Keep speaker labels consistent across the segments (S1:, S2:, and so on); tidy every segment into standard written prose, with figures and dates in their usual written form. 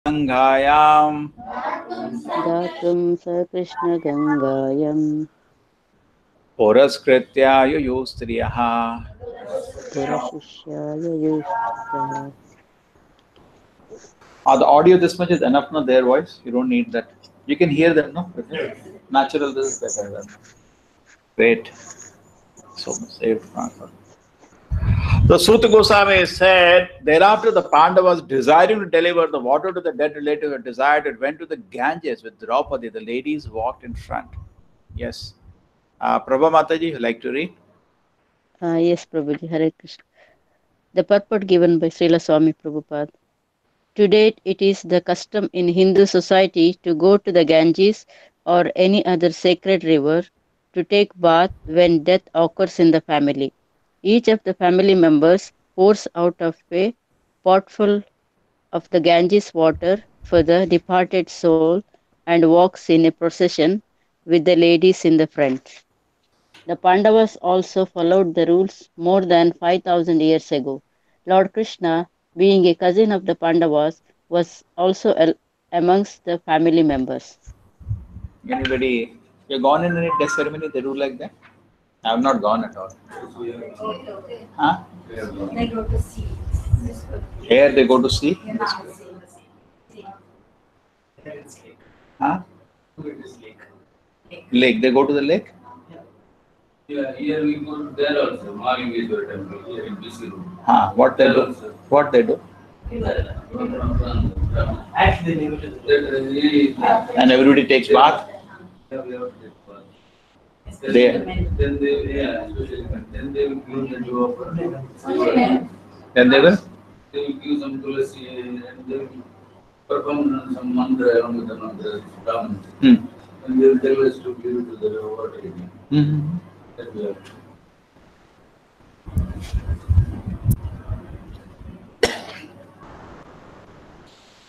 S1: Gangayam
S2: Datum sa Krishna Gangayam
S1: Puraskritya Yustriyaha.
S2: Purashishyaya Yushtita.
S1: The audio this much is enough, no? Their voice. You don't need that. You can hear them, no? Natural, this is better. Great. So much saved. So Suta Goswami said, thereafter the Pandavas, desiring to deliver the water to the dead relative, had desired it, went to the Ganges with Draupadi. The ladies walked in front. Yes. Prabha Mataji, you like to read?
S2: Yes, Prabhuji, Hare Krishna. The purport given by Srila Swami Prabhupada. To date, it is the custom in Hindu society to go to the Ganges or any other sacred river to take bath when death occurs in the family. Each of the family members pours out of a potful of the Ganges water for the departed soul and walks in a procession with the ladies in the front. The Pandavas also followed the rules more than 5,000 years ago. Lord Krishna, being a cousin of the Pandavas, was also amongst the family members.
S1: Anybody, you gone in any death ceremony? They do like that? I have not gone at all. Huh?
S3: They go to see.
S1: Here they go to see? Huh? Lake. They go to the lake?
S4: Yeah, here we go there also. Mahalingeshwara temple here in BC room.
S1: What they do? What they do?
S4: Actually,
S1: And everybody takes bath? They,
S4: then they, yeah, especially then they will give the dew.
S1: then they will?
S4: They will give some tulasi and they will perform some mantra along with the mantra, Brahman. And they will tell us to give it to the water. That we have.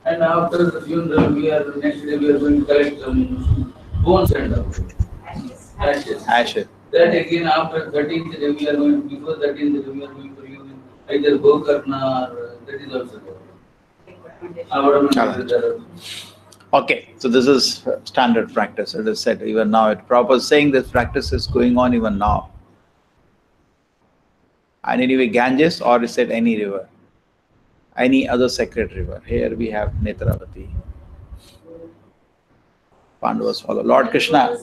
S4: And after the funeral, the next day we are going to collect some bones and ashes. That again after 13th day we are going, before 13th day we are going to use either Gokarna or that is also there.
S1: Okay, so this is standard practice. It is said even now. Prabhupada is saying this practice is going on even now. And anyway, Ganges, or is it any river? Any other sacred river. Here we have Netravati. Pandavas follow. Lord Krishna.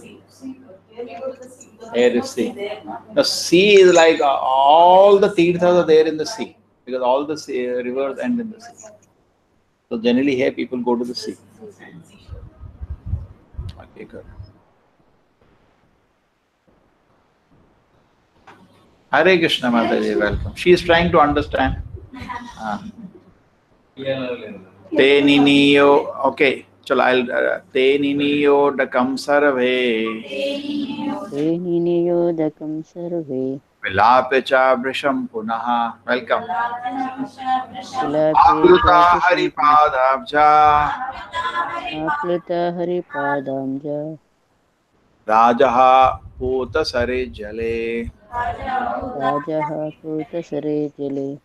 S1: Here is sea. The sea is like all the tirthas are there in the sea. Because all the sea, rivers end in the sea. So generally here people go to the sea. Okay, good. Hare Krishna Mataji, welcome. She is trying to understand. Te niniyo, okay. Chalo, I'll te niniyo dakam sarve.
S2: Te niniyodakam sarve.
S1: Vilapecha vrisham punaha. Welcome.
S2: Vilapecha
S1: Haripadabja.
S2: Apluta Haripadamja.
S1: Rajaha puta sare jale.
S2: Rajaha Puta Sare Jale.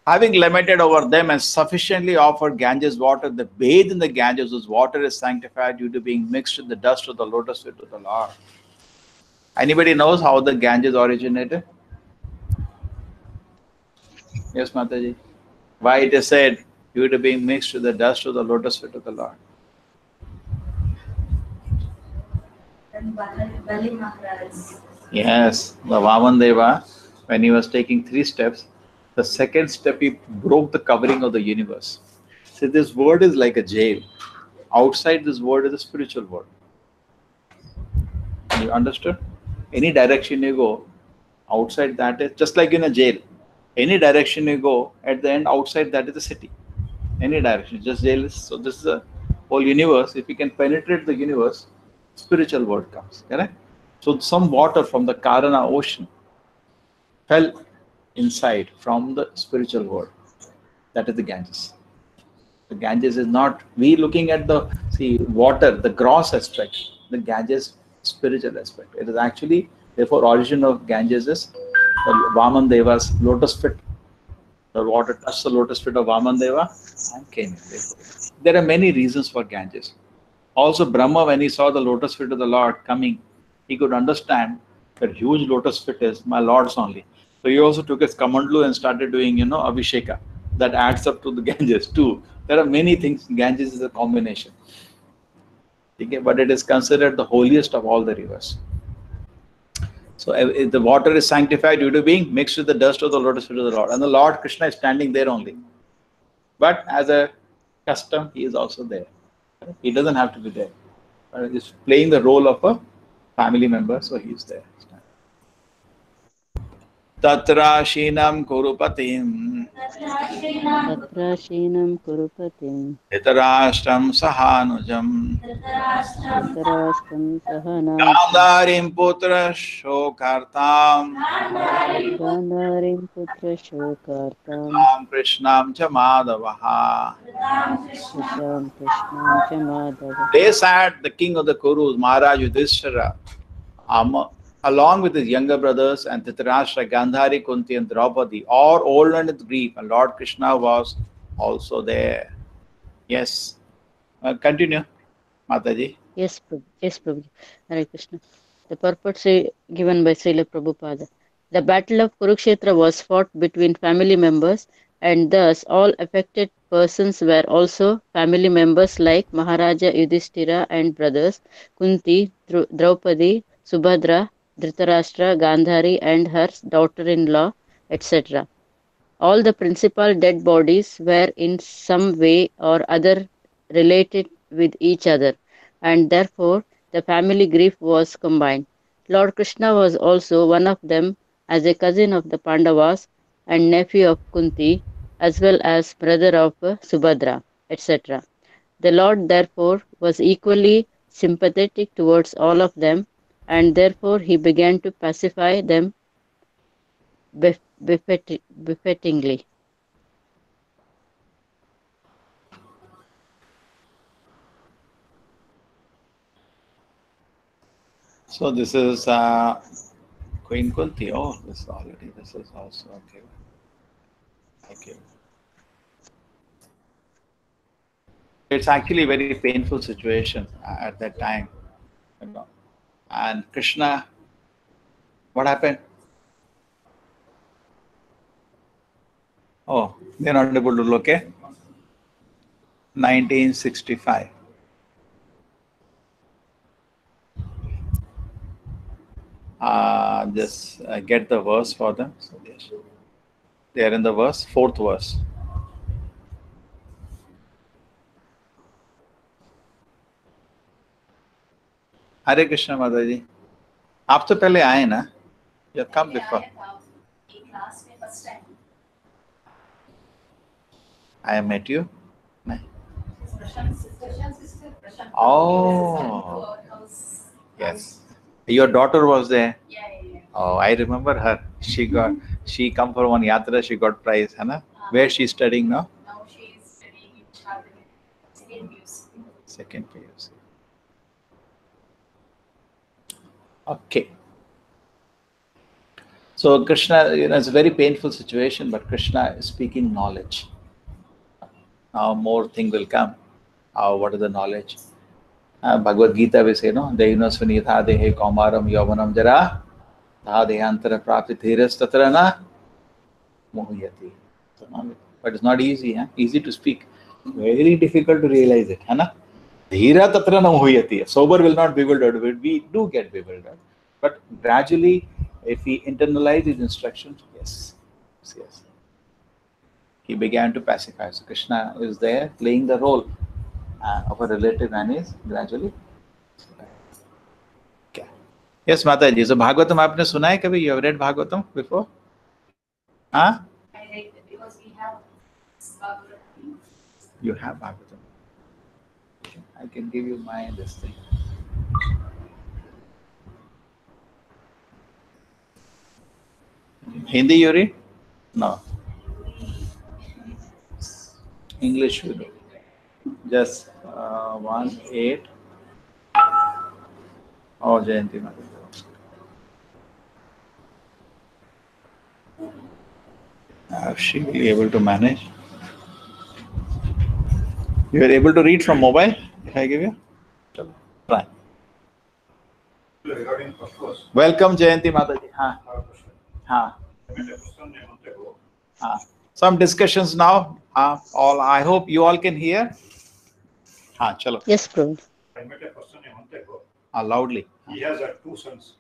S1: Having lamented over them and sufficiently offered Ganges water, they bathe in the Ganges, whose water is sanctified due to being mixed with the dust of the lotus feet of the Lord. Anybody knows how the Ganges originated? Yes, Mataji. Why it is said due to being mixed with the dust of the lotus feet of the Lord? Yes, the Vaman Deva, when he was taking 3 steps, the second step he broke the covering of the universe. See, this world is like a jail. Outside this world is a spiritual world. You understood? Any direction you go, outside that is just like in a jail. Any direction you go, at the end, outside that is a city. Any direction, just jail is. So this is a whole universe. If you can penetrate the universe, spiritual world comes. Correct? So some water from the Karana ocean fell inside from the spiritual world. That is the Ganges. The Ganges is not, we looking at the, water, the gross aspect, the Ganges spiritual aspect. It is actually, therefore, origin of Ganges is the Vaman Deva's lotus feet. The water touched the lotus feet of Vamandeva and came in. There are many reasons for Ganges. Also, Brahma, when he saw the lotus feet of the Lord coming, he could understand that huge lotus feet is my Lord's only. So he also took his Kamandlu and started doing, Abhisheka. That adds up to the Ganges too. There are many things. Ganges is a combination. Okay, but it is considered the holiest of all the rivers. So if the water is sanctified due to being mixed with the dust of the lotus feet of the Lord. And the Lord Krishna is standing there only. But as a custom, he is also there. He doesn't have to be there. He's playing the role of a family member, so he's there. Tatra Shinam Kurupatim
S2: Tatra Shinam Kurupatim
S1: Hitarashtam Sahanujam
S2: Dhartarashtam Sahanajam
S1: Gandharim Putra Shokartam
S2: Gandharim Putra Shokartam
S1: Ram Krishnam Cha Madhavaha.
S2: Krisham Krishnam Cha Madhava.
S1: They sat the king of the Kurus, Maharaj Yudhishthira, along with his younger brothers and Dhritarashtra, Gandhari, Kunti and Draupadi, all old and with grief, and Lord Krishna was also there. Yes. Continue, Mataji.
S2: Yes, Prabhu. Yes, Prabhu. Hare Krishna. The purport given by Srila Prabhupada. The battle of Kurukshetra was fought between family members, and thus all affected persons were also family members like Maharaja Yudhishthira and brothers Kunti, Draupadi, Subhadra, Dhritarashtra, Gandhari and her daughter-in-law, etc. All the principal dead bodies were in some way or other related with each other, and therefore the family grief was combined. Lord Krishna was also one of them as a cousin of the Pandavas and nephew of Kunti, as well as brother of Subhadra, etc. The Lord therefore was equally sympathetic towards all of them, and therefore he began to pacify them befittingly.
S1: So this is Queen Kunti. Oh, this is also okay. Okay. It's actually a very painful situation at that time. And Krishna, what happened? Oh, they're not able to look, okay? 1965. Just get the verse for them. So they are in the verse, 4th verse. Hare Krishna Mataji. आप तो पहले आए ना? You come before. I met you. Oh, yes. Your daughter was there. Oh, I remember her. She come for one yatra. She got prize, Hana. Where she's studying now?
S3: Now she is studying in Chardonnay,
S1: Second PUC. Okay. So Krishna, it's a very painful situation, but Krishna is speaking knowledge. Now more thing will come. What is the knowledge? Bhagavad Gita will say, no, Deino Svanitha Dehe Kaumaram Yovanam Jara Dhadehantara Prapti Thiras Tatrana Mohuyati. But it's not easy, huh? Easy to speak. Very difficult to realize it. Hana? Dhira Tatrana Mohuyati. Sober will not bewildered. We do get bewildered. But gradually, if we internalize his instructions, yes. He began to pacify. So Krishna is there playing the role of a relative and is gradually. Okay. Yes, Mataji. So Bhagavatam आपने सुना है कभी? You have read Bhagavatam before? Huh?
S3: I read it because we have Bhagavatam.
S1: You have Bhagavatam. I can give you this thing. Hindi you read? No. English you do. Just 1:8. Oh, Jayanti Mataji. She will be able to manage. You are able to read from mobile? If I give you? Try.
S5: Regarding first course,
S1: Welcome, Jayanti Mataji. Some discussions now. I hope you all can hear. Chalo.
S2: Yes, Prabhu.
S5: I met a person a month ago.
S1: Loudly.
S5: He has 2 sons.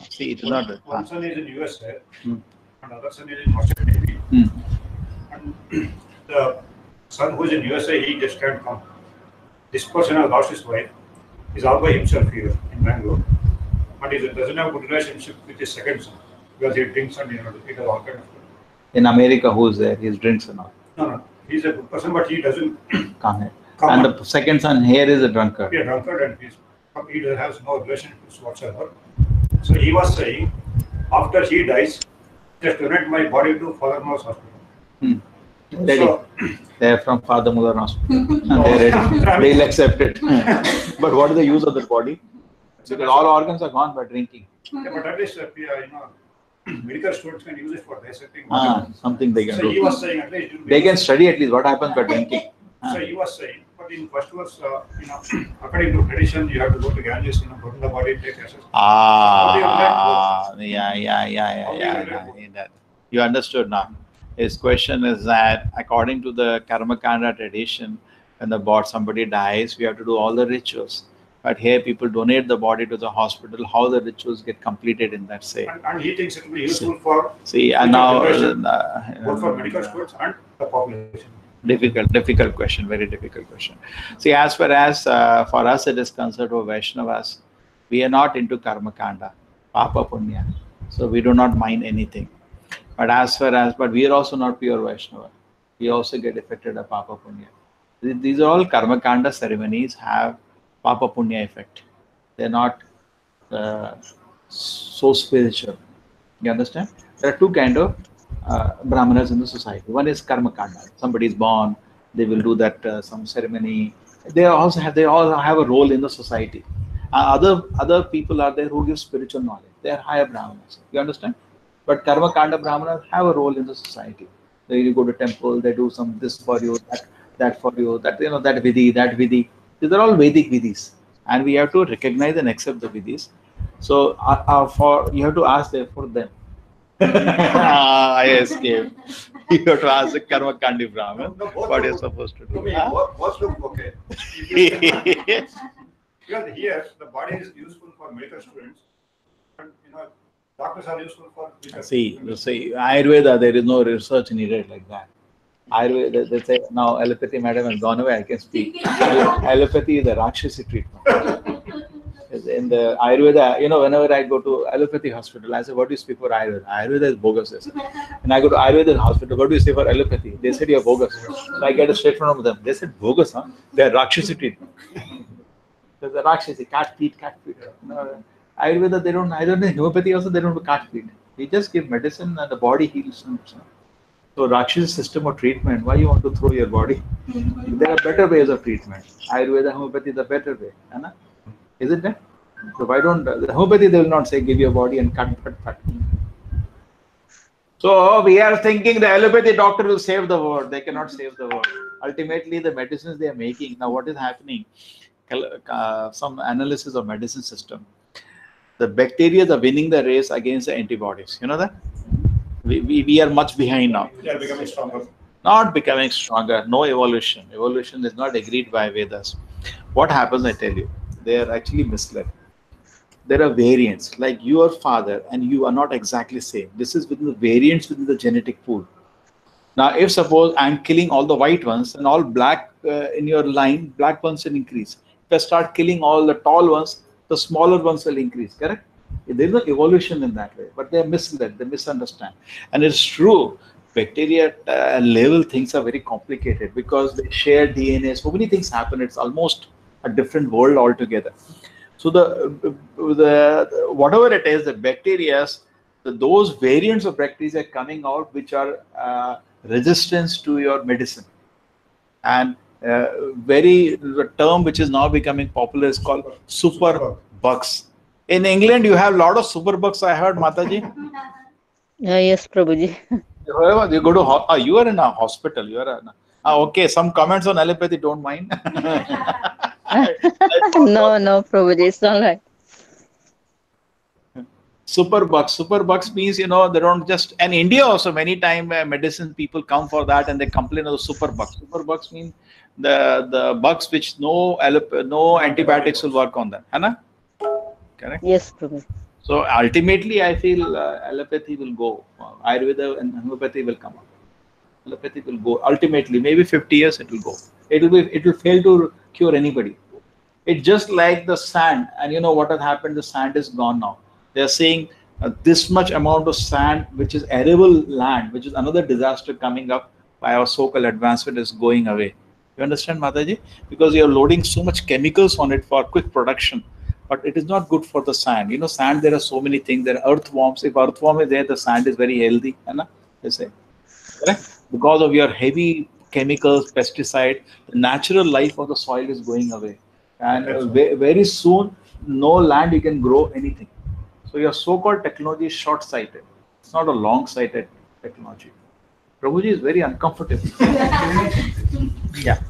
S1: See, it is not.
S5: One son is in USA,
S1: Hmm.
S5: and other son is in Australia Navy. And the son who is in USA, he just can't come. This person has lost his wife. He's all by himself here in Bangalore, but he doesn't have a good relationship with his second son because he drinks and he does all kind of stuff.
S1: In America, who's there? He drinks and all.
S5: No, he's a good person, but he doesn't
S1: Come
S5: come.
S1: And the second son here is a drunkard.
S5: He is a drunkard and he has no relationship whatsoever. So he was saying, after he dies, just donate my body to Father Mullah's hospital.
S1: Ready.
S5: So,
S1: They are from Father Muller Hospital. And they're ready. They'll accept it. But what is the use of the body? Because all organs are gone by drinking.
S5: yeah, but at least medical students can use it for dissecting.
S1: Something they can
S5: So he
S1: do.
S5: was saying at least it will be
S1: They can
S5: used.
S1: study at least what happens by drinking.
S5: So he was saying, but in first verse, according to tradition, you have to go to Ganges, go to the body, take ashes.
S1: Yeah. You understood now. His question is that according to the Karma Kanda tradition, when somebody dies, we have to do all the rituals. But here people donate the body to the hospital. How the rituals get completed in that say?
S5: And he thinks it will be useful for
S1: See, and now
S5: both for medical students and the population.
S1: difficult question, very difficult question. See, as far as for us it is concerned for Vaishnavas, we are not into Karma Kanda, Papa Punya. So we do not mind anything. But we are also not pure Vaishnava. We also get affected by Papa Punya. These are all Karma Kanda ceremonies have Papa Punya effect. They're not so spiritual. You understand? There are two kind of Brahmanas in the society. One is Karma Kanda. Somebody is born, they will do that some ceremony. They all have a role in the society. Other people are there who give spiritual knowledge. They are higher Brahmanas. You understand? But Karma Kanda Brahmanas have a role in the society. They go to temple, they do some this for you, that for you, that vidhi, that vidhi. These are all Vedic vidhis, and we have to recognize and accept the vidhis. So you have to ask for them. I escaped. You have to ask the Karma Kandi Brahman what you're supposed to do.
S5: Both look okay. Because here the body is useful for medical students, and doctors are useful for.
S1: See, Ayurveda, there is no research needed like that. Ayurveda, they say now allopathy, madam, has gone away. I can speak. Allopathy is a Rakshasi treatment. In the Ayurveda, whenever I go to allopathy hospital, I say, what do you speak for Ayurveda? Ayurveda is bogus. And I go to Ayurveda hospital, what do you say for allopathy? They said, you're bogus. So I get a statement from them. They said, bogus, huh? They're Rakshasi treatment. There's a Rakshasi, cat feet. Ayurveda, they don't, I don't know, homeopathy also, they don't do cat feet. We just give medicine and the body heals. So Rakshasi system of treatment, why you want to throw your body? There are better ways of treatment. Ayurveda, homeopathy is a better way. Isn't it? So why don't, the homeopathy, they will not say give your body and cut. So we are thinking the allopathy doctor will save the world. They cannot save the world. Ultimately, the medicines they are making, now what is happening? Some analysis of medicine system. The bacteria are winning the race against the antibodies. You know that? We are much behind now.
S5: They are becoming stronger.
S1: Not becoming stronger. No evolution. Evolution is not agreed by Vedas. What happens, I tell you, they are actually misled. There are variants, like your father and you are not exactly same. This is within the variants within the genetic pool. Now, if suppose I'm killing all the white ones and all black in your line, black ones will increase. If I start killing all the tall ones, the smaller ones will increase, correct? There is no evolution in that way, but they are misled, they misunderstand. And it's true, bacteria level things are very complicated because they share DNA, so many things happen, it's almost a different world altogether. So the whatever it is, the bacteria, those variants of bacteria are coming out which are resistance to your medicine. And the term which is now becoming popular is called super bugs. In England, you have a lot of super bugs, I heard, Mataji.
S2: Yes, Prabhuji.
S1: Whoever you go to, you are in a hospital. You are okay. Some comments on allopathy, don't mind.
S2: No, Prabhuji, it's all right.
S1: Superbugs means, they don't just, and India also many time medicine people come for that and they complain of the superbugs means the bugs which no antibiotics will work on them, Hannah? Correct?
S2: Yes, Prabhuji.
S1: So ultimately I feel allopathy will go, Ayurveda and homeopathy will come up. Allopathy will go ultimately, maybe 50 years it will go. It will fail to cure anybody. It's just like the sand, and you know what has happened, the sand is gone now. They are saying this much amount of sand, which is arable land, which is another disaster coming up by our so-called advancement, is going away. You understand, Mataji? Because you are loading so much chemicals on it for quick production, but it is not good for the sand. Sand, there are so many things. There are earthworms. If earthworm is there, the sand is very healthy. They say, correct? Because of your heavy chemicals, pesticide, the natural life of the soil is going away. And very soon, no land you can grow anything. So your so-called technology is short-sighted. It's not a long-sighted technology. Prabhuji is very uncomfortable. Yeah.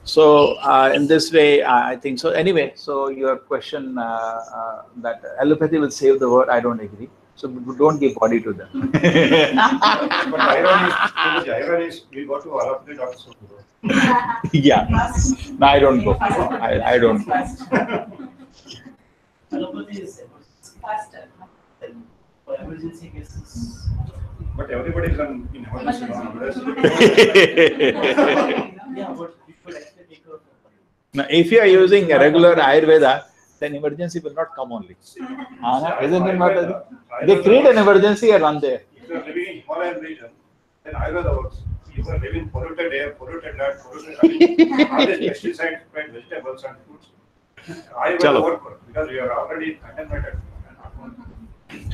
S1: So in this way, I think so. Anyway, so your question that allopathy will save the world, I don't agree. So don't give body to them.
S5: But irony is we go to allopathy doctors.
S1: Yeah. No, I don't go. I don't go.
S6: Allopathy is faster for emergency cases.
S5: But everybody is in emergency now.
S6: Yeah, but we could actually take care of it.
S1: Now, if you are using a regular Ayurveda, then emergency will not come only. Isn't it not? They create an emergency and run there.
S5: If you are living in Himalayan region, then Ayurveda works. If you are living polluted air, polluted land, polluted all these pesticides, vegetables and fruits, Ayurveda work because we are already contaminated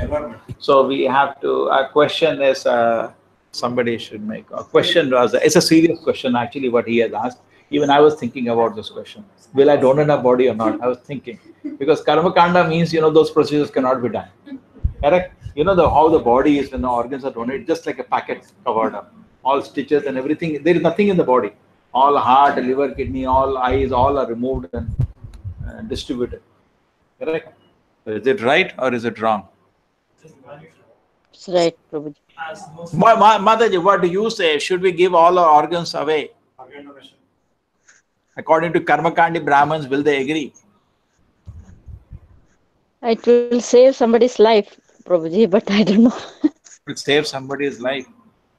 S5: environment.
S1: So we have to. A question is somebody should make a question. It's a serious question actually. What he has asked. Even I was thinking about this question. Will I donate a body or not? I was thinking because karma kanda means those procedures cannot be done. Correct? How the body is when the organs are donated, just like a packet covered up, all stitches and everything. There is nothing in the body. All heart, liver, kidney, all eyes, all are removed and distributed. Correct? Is it right or is it wrong?
S2: It's right, Prabhuji.
S1: Mataji, what do you say? Should we give all our organs away?
S5: Organ donation.
S1: According to Karmakandi Brahmins, will they agree?
S2: It will save somebody's life, Prabhuji, but I don't know.
S1: It will save somebody's life.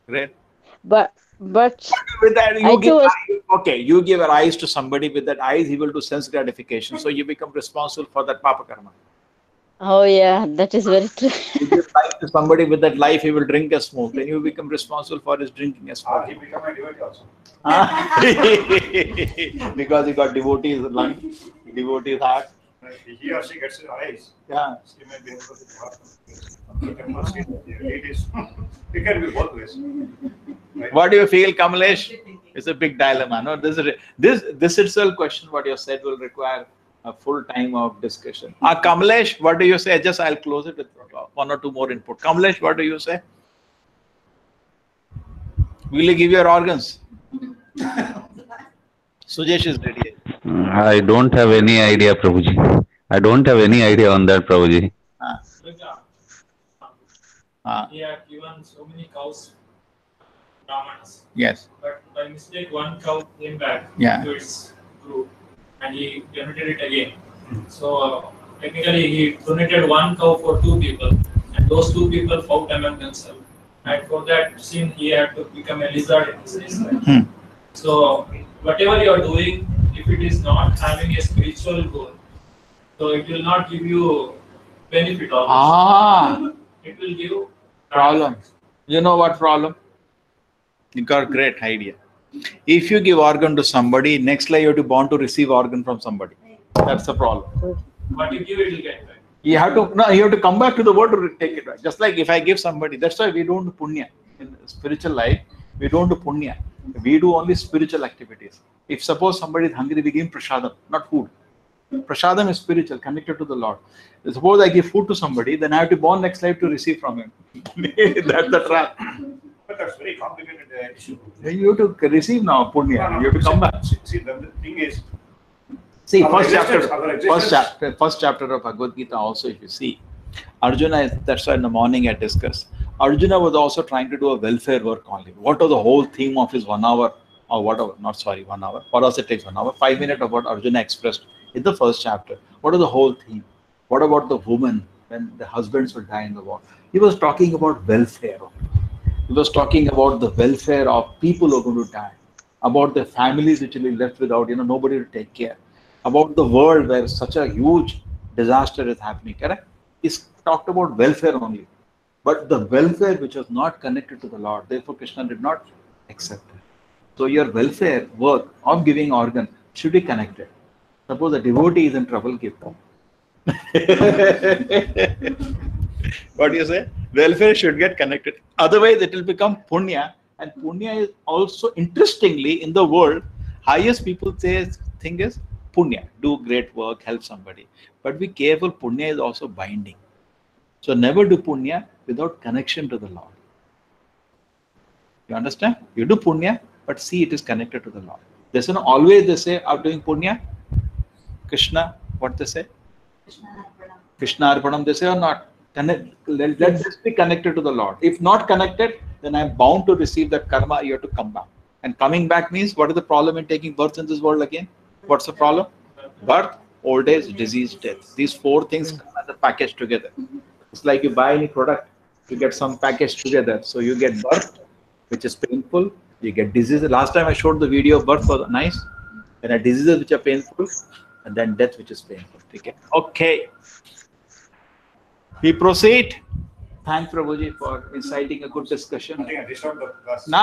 S1: Great.
S2: But
S1: With that, you give eyes to somebody. With that eyes, he will do sense gratification. So you become responsible for that papa karma.
S2: oh yeah, that is very true.
S1: You give life to somebody, with that life, he will drink and smoke. Then you become responsible for his drinking and
S5: He
S1: smoking.
S5: become a devotee also.
S1: Because he got devotee's lung, devotee's heart.
S5: He or she gets his eyes.
S1: Yeah.
S5: She may be able to heart. It can be both ways. Right?
S1: What do you feel, Kamlesh? It's a big dilemma. No, this itself question what you said will require a full time of discussion. Kamlesh, what do you say? I'll close it with one or two more input. Kamlesh, what do you say? Will you give your organs? Sujesh is ready.
S7: I don't have any idea, Prabhuji. I don't have any idea on that, Prabhuji.
S8: He had given so many cows, Brahmanas.
S1: Yes.
S8: But by mistake, one cow came back to its group and he donated it again. So technically, he donated one cow for two people, and those two people fought among themselves. And for that sin, he had to become a lizard in his life. So whatever you are doing, if it is not having a spiritual goal, so it will not give you benefit always. It will give
S1: Problem. You know what problem? You got a great idea. If you give organ to somebody, next life you have to born to receive organ from somebody. That's the problem.
S8: what you give, it will get back.
S1: You have to come back to the world to take it back. Just like if I give somebody, that's why we don't do punya. In spiritual life, we don't do punya. We do only spiritual activities. If suppose somebody is hungry, we give him prasadam, not food. Prasadam is spiritual, connected to the Lord. Suppose I give food to somebody, then I have to born next life to receive from him. That's the trap.
S5: But that's very complicated issue.
S1: You have to receive now punya. You have to come back.
S5: See, the thing is,
S1: see,
S5: our
S1: first
S5: existence-
S1: chapter of Bhagavad Gita also, if you see, Arjuna, that's why in the morning I discussed, Arjuna was also trying to do a welfare work only. What was the whole theme of his 1 hour or whatever, not sorry, 1 hour, for us it takes 1 hour, 5 minutes of what Arjuna expressed in the first chapter. What is the whole theme? What about the woman when the husbands will die in the war? He was talking about welfare. He was talking about the welfare of people who are going to die, about the families which will be left without, nobody to take care, about the world where such a huge disaster is happening, correct? He's talked about welfare only. But the welfare which was not connected to the Lord, therefore Krishna did not accept it. So your welfare work of giving organ should be connected. Suppose a devotee is in trouble, give them. What do you say? Welfare should get connected. Otherwise, it will become punya. And punya is also, interestingly, in the world, highest people say thing is punya. Do great work, help somebody. But be careful, punya is also binding. So never do punya without connection to the Lord. You understand? You do punya, but see it is connected to the Lord. There's always they say of doing punya, Krishna, what they say? Krishna Arpanam, they say or not? Let this be connected to the Lord. If not connected, then I am bound to receive that karma. You have to come back. And coming back means, what is the problem in taking birth in this world again? What's the problem? Birth, old age, disease, death. These 4 things come as a package together. It's like you buy any product, you get some package together. So you get birth, which is painful. You get diseases. Last time I showed the video of birth was nice. Then diseases which are painful, and then death which is painful. Okay. We proceed. Thanks, Prabhuji, for inciting a good discussion.
S5: I think I disturbed the class.
S1: No.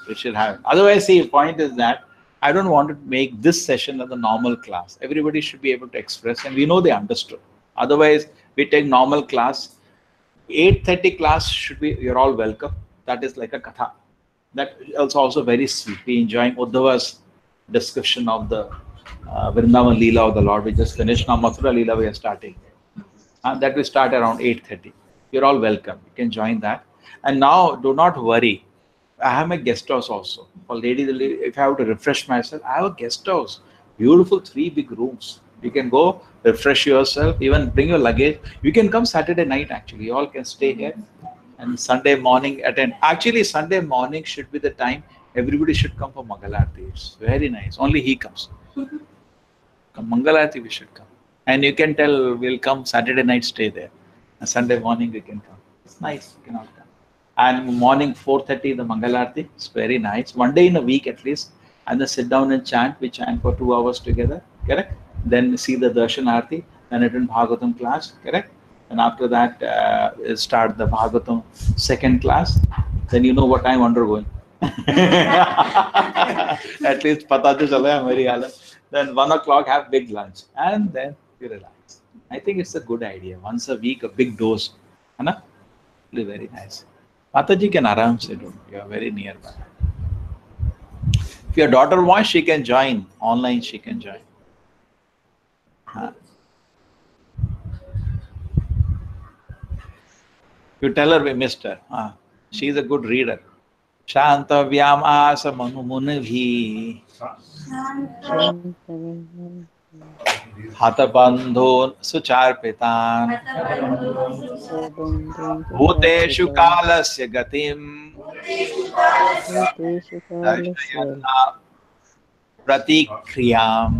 S1: We should have it. Otherwise, see, the point is that I don't want to make this session as a normal class. Everybody should be able to express, and we know they understood. Otherwise, we take normal class. 8:30 class should be, you're all welcome. That is like a katha. That is also very sweet. We enjoying Uddhava's discussion of the Vrindavan Leela of the Lord. We just finished. Now Mathura Leela we are starting. And that will start around 8:30. You're all welcome. You can join that. And now, do not worry. I have my guest house also. For ladies, if I have to refresh myself, I have a guest house. Beautiful 3 big rooms. You can go refresh yourself, even bring your luggage. You can come Saturday night actually. You all can stay here. And Sunday morning attend. Actually, Sunday morning should be the time everybody should come for Mangalarti. It's very nice. Only he comes. Come Mangalarti, we should come. And you can tell we'll come Saturday night, stay there. And Sunday morning we can come. It's nice. You can all come. And morning 4:30 the Mangalarti. It's very nice. One day in a week at least. And then sit down and chant. We chant for 2 hours together. Correct? Then see the Darshan Arti. Then attend Bhagavatam class. Correct? And after that, start the Bhagavatam 2nd class. Then you know what I'm undergoing. At least pata to chala hai hamari halat. Then 1 o'clock have big lunch. And then you relax. I think it's a good idea. Once a week, a big dose. Hai na? Really very nice. Mataji can aram se do. You are very nearby. If your daughter wants, she can join. Online, she can join. You tell her we missed her. She is a good reader. Shanta Vyam Asa Manu Munivhi Hatabandhon Sucharpitan Bhuteshu Kalasya Gatim Darshayana Pratikriyam.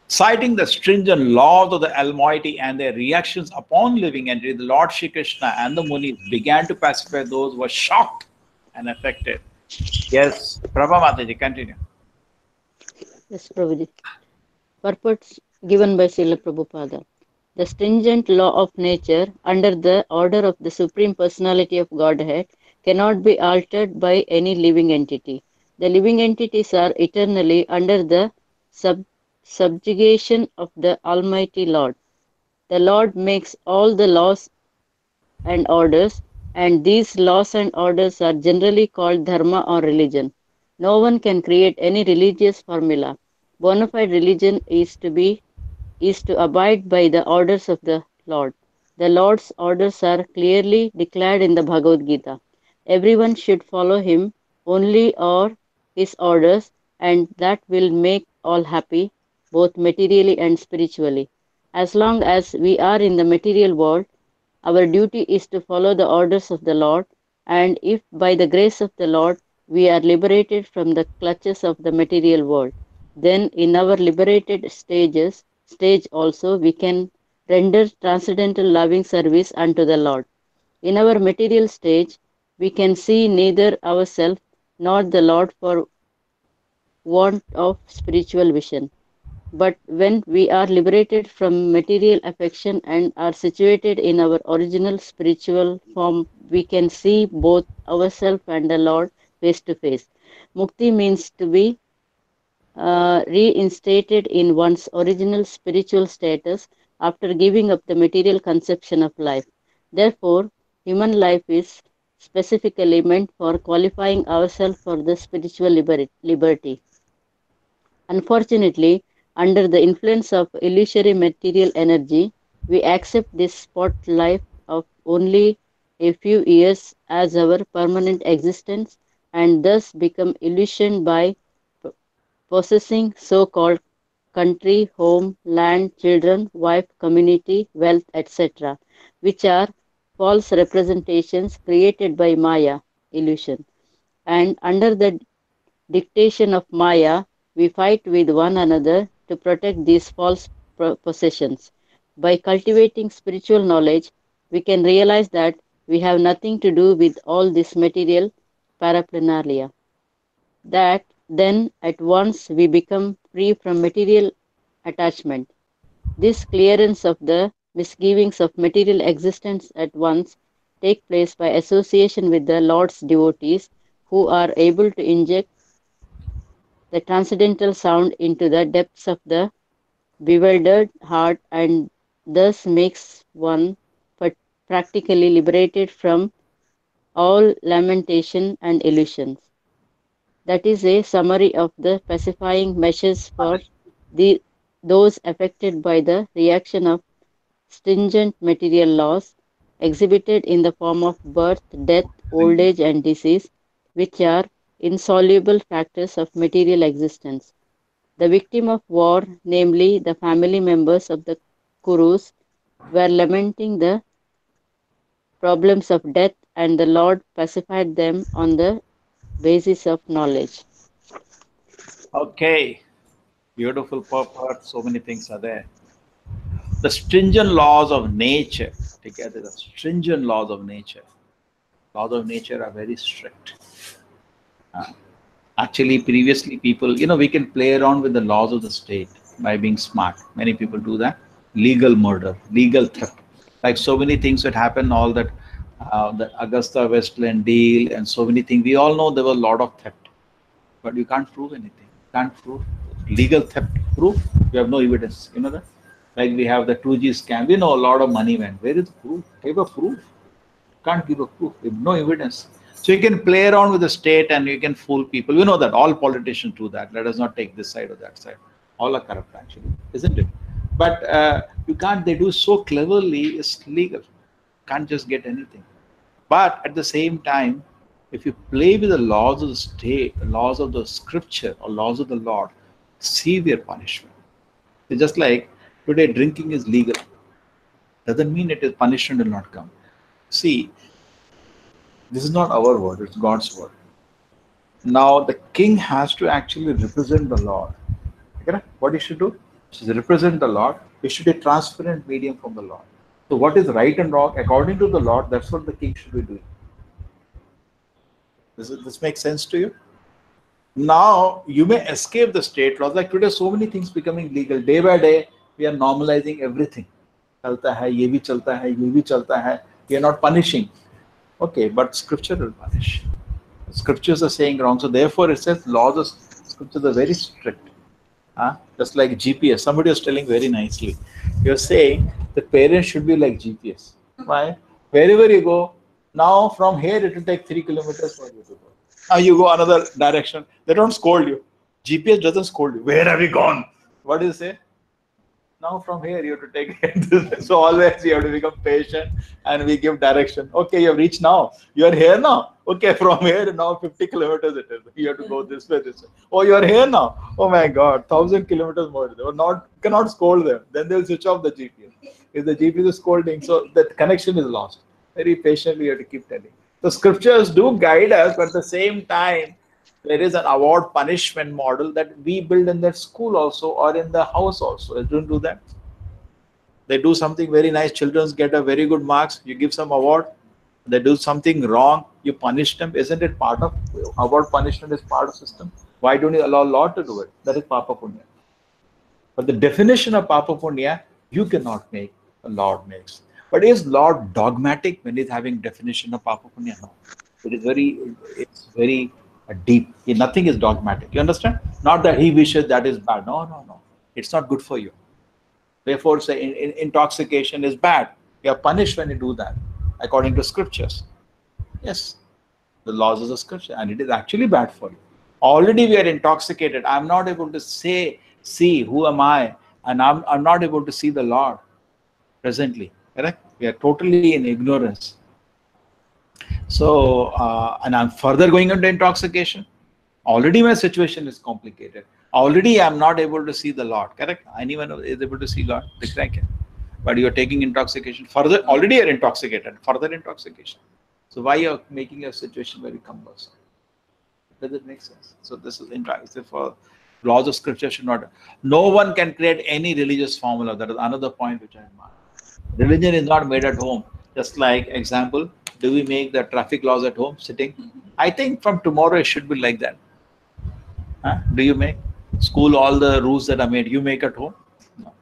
S1: Citing the stringent laws of the Almighty and their reactions upon living entity, the Lord Shri Krishna and the Munis began to pacify those who were shocked and affected. Yes, Prabha Mataji, continue.
S2: Yes, Prabhuji. Purports given by Srila Prabhupada. The stringent law of nature under the order of the Supreme Personality of Godhead cannot be altered by any living entity. The living entities are eternally under the subjugation of the Almighty Lord. The Lord makes all the laws and orders, and these laws and orders are generally called dharma or religion. No one can create any religious formula. Bona fide religion is to be is to abide by the orders of the Lord. The Lord's orders are clearly declared in the Bhagavad Gita. Everyone should follow him only or his orders, and that will make all happy, both materially and spiritually. As long as we are in the material world, our duty is to follow the orders of the Lord, and if by the grace of the Lord we are liberated from the clutches of the material world, then in our liberated stage also we can render transcendental loving service unto the Lord. In our material stage, we can see neither ourselves nor the Lord for want of spiritual vision. But when we are liberated from material affection and are situated in our original spiritual form, we can see both ourselves and the Lord face to face. Mukti means to be reinstated in one's original spiritual status after giving up the material conception of life. Therefore, human life is specifically meant for qualifying ourselves for the spiritual liberty. Unfortunately, under the influence of illusory material energy, we accept this spot life of only a few years as our permanent existence and thus become illusioned by possessing so-called country, home, land, children, wife, community, wealth, etc., which are false representations created by Maya illusion. And under the dictation of Maya, we fight with one another to protect these false possessions. By cultivating spiritual knowledge, we can realize that we have nothing to do with all this material paraphernalia. That then at once we become free from material attachment. This clearance of the misgivings of material existence at once take place by association with the Lord's devotees who are able to inject the transcendental sound into the depths of the bewildered heart and thus makes one practically liberated from all lamentation and illusions. That is a summary of the pacifying measures for those affected by the reaction of stringent material laws exhibited in the form of birth, death, old age, and disease, which are insoluble factors of material existence. The victim of war, namely the family members of the Kurus, were lamenting the problems of death, and the Lord pacified them on the basis of knowledge.
S1: Okay, beautiful purport. So many things are there. The stringent laws of nature. Together, the stringent laws of nature. Laws of nature are very strict. Actually, previously people, we can play around with the laws of the state by being smart. Many people do that. Legal murder, legal theft. Like so many things that happen, all that, the Augusta Westland deal and so many things. We all know there was a lot of theft. But you can't prove anything. Can't prove. Legal theft, proof. You have no evidence. You know that? Like we have the 2G scam. We know a lot of money went. Where is the proof? Give a proof. Can't give a proof. You have no evidence. So you can play around with the state and you can fool people. You know that all politicians do that. Let us not take this side or that side. All are corrupt actually, isn't it? But you can't, they do so cleverly, it's legal. Can't just get anything. But at the same time, if you play with the laws of the state, the laws of the scripture or laws of the Lord, severe punishment. It's just like today drinking is legal. Doesn't mean it is punishment will not come. See, this is not our word, it's God's word. Now the king has to actually represent the Lord. Okay? What he should do? He should represent the Lord. He should be a transparent medium from the Lord. So what is right and wrong according to the Lord, that's what the king should be doing. This makes sense to you? Now you may escape the state laws. Like today, so many things becoming legal. Day by day, we are normalizing everything. Chalta hai, ye bhi chalta hai, ye bhi chalta hai. We are not punishing. Okay, but scripture will punish. Scriptures are saying wrong. So therefore it says laws of scriptures are very strict. Just like GPS. Somebody was telling very nicely. You're saying the parents should be like GPS. Why? Wherever you go, now from here it will take 3 kilometers for you to go. Now you go another direction. They don't scold you. GPS doesn't scold you. Where have you gone? What do you say? Now from here you have to take this. So always you have to become patient and we give direction. Okay, you have reached now. You are here now. Okay, from here now 50 kilometers it is. You have to go this way, this way. Oh, you are here now. Oh my God, 1,000 kilometers more. Cannot scold them. Then they'll switch off the GPS. If the GPS is scolding, so that connection is lost. Very patiently you have to keep telling. The scriptures do guide us, but at the same time, there is an award punishment model that we build in that school also or in the house also. They don't do that. They do something very nice. Children get a very good marks. You give some award. They do something wrong. You punish them. Isn't it part of award punishment is part of system? Why don't you allow Lord to do it? That is Papa Punya. But the definition of Papa Punya, you cannot make. The Lord makes. But is Lord dogmatic when he's having definition of Papa Punya? No. It's very deep. Nothing is dogmatic. You understand? Not that he wishes that is bad. No. It's not good for you. Therefore, say intoxication is bad. You are punished when you do that, according to scriptures. Yes, the laws of the scripture, and it is actually bad for you. Already we are intoxicated. I'm not able to see who am I, and I'm not able to see the Lord presently. Correct? We are totally in ignorance. So, and I'm further going into intoxication. Already my situation is complicated. Already I'm not able to see the Lord. Correct? Anyone is able to see Lord? But you're taking intoxication further. Already you're intoxicated. Further intoxication. So why you're making a situation very cumbersome? Does it make sense? So this is intoxicated for laws of scripture should not. No one can create any religious formula. That is another point which I mark. Religion is not made at home. Just like example, do we make the traffic laws at home sitting? I think from tomorrow it should be like that. Do you make school all the rules that are made? You make at home? No.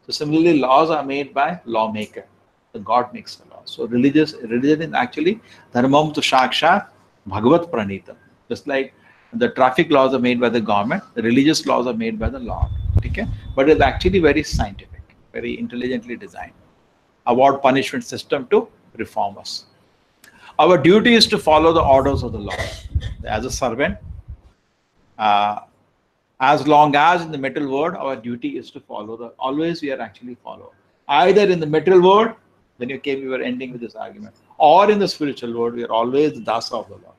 S1: So similarly, laws are made by lawmaker. The God makes the law. So religion is actually dharmam tu shakshat bhagavat pranita. Just like the traffic laws are made by the government, the religious laws are made by the Lord. Okay? But it's actually very scientific, very intelligently designed. Award punishment system to reform us. Our duty is to follow the orders of the Lord. As a servant, as long as in the material world, our duty is to follow always we are actually follow. Either in the material world, then we were ending with this argument, or in the spiritual world, we are always the dasa of the Lord.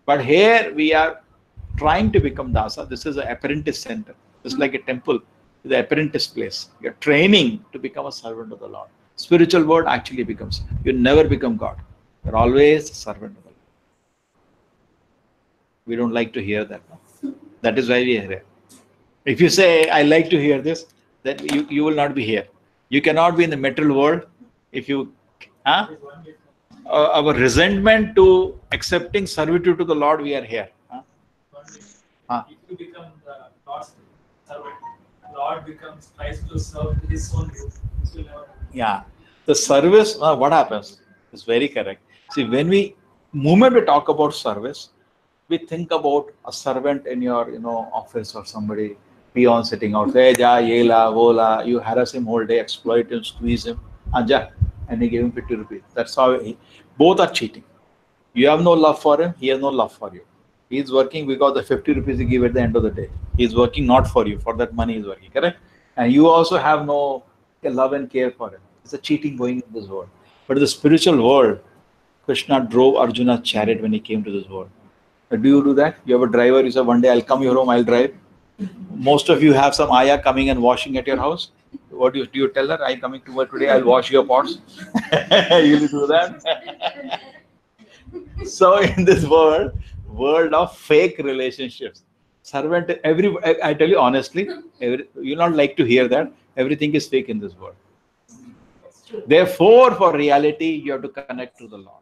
S1: But here we are trying to become dasa. This is an apprentice center. It's like a temple, the apprentice place. You are training to become a servant of the Lord. Spiritual world actually becomes, you never become God. You're always a servant of the Lord. We don't like to hear that. No? That is why we are here. If you say, I like to hear this, then you will not be here. You cannot be in the material world if you, our resentment to accepting servitude to the Lord, we are here.
S8: If you become the Lord's servant, Lord tries to serve his own group.
S1: Yeah, the service, what happens? It's very correct. See, moment we talk about service, we think about a servant in your, office or somebody, peon sitting out there, ja, yela, vola, you harass him whole day, exploit him, squeeze him, and he gave him 50 rupees. That's how both are cheating. You have no love for him, he has no love for you. He is working because the 50 rupees he give at the end of the day. He is working not for you, for that money he is working, correct? And you also have no love and care for him. It's a cheating going in this world. But in the spiritual world, Krishna drove Arjuna's chariot when he came to this world. Do you do that? You have a driver, you say, one day I'll come your home, I'll drive. Most of you have some ayah coming and washing at your house. What do you tell her? I'm coming to work today, I'll wash your pots. You do that? So in this world of fake relationships, servant, I tell you honestly, you not like to hear that. Everything is fake in this world. Therefore, for reality, you have to connect to the Lord.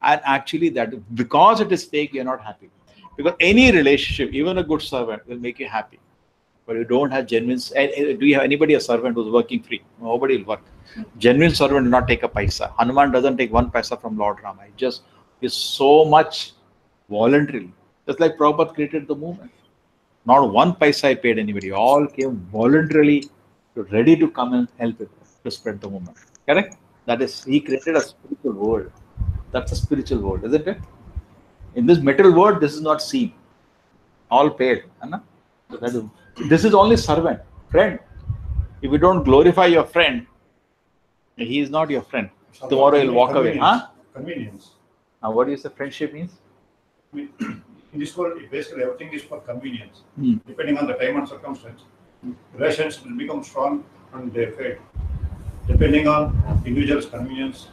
S1: And actually, that because it is fake, you are not happy. Because any relationship, even a good servant, will make you happy. But you don't have genuine. Do you have anybody a servant who's working free? Nobody will work. Genuine servant will not take a paisa. Hanuman doesn't take one paisa from Lord Rama. He just is so much voluntarily. Just like Prabhupada created the movement. Not one paisa I paid anybody. All came voluntarily, ready to come and help it to spread the movement. Correct? That is, he created a spiritual world. That's a spiritual world, isn't it? In this material world, this is not seen. All paid. So this is only servant, friend. If you don't glorify your friend, he is not your friend. Tomorrow he'll walk away. Huh?
S5: Convenience.
S1: Now, what do you say friendship means?
S5: I mean, in this world, basically everything is for convenience.
S1: Hmm.
S5: Depending on the time and circumstance, relations will become strong and they fade. Depending on individual's convenience.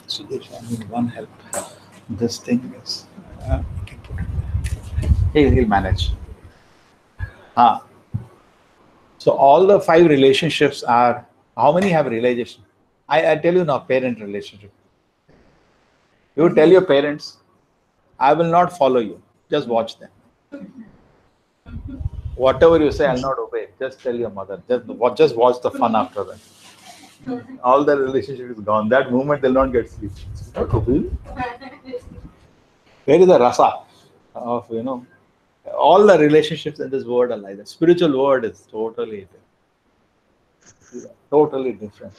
S1: So I need one help. This thing is, he'll manage. So all the 5 relationships are, how many have realization? I tell you now, parent relationship. You tell your parents, I will not follow you. Just watch them. Whatever you say, I'll not obey. Just tell your mother. Just watch the fun after that. All the relationship is gone. That moment they'll not get sleep. Where is the rasa of, all the relationships in this world are like that. Spiritual world is totally different.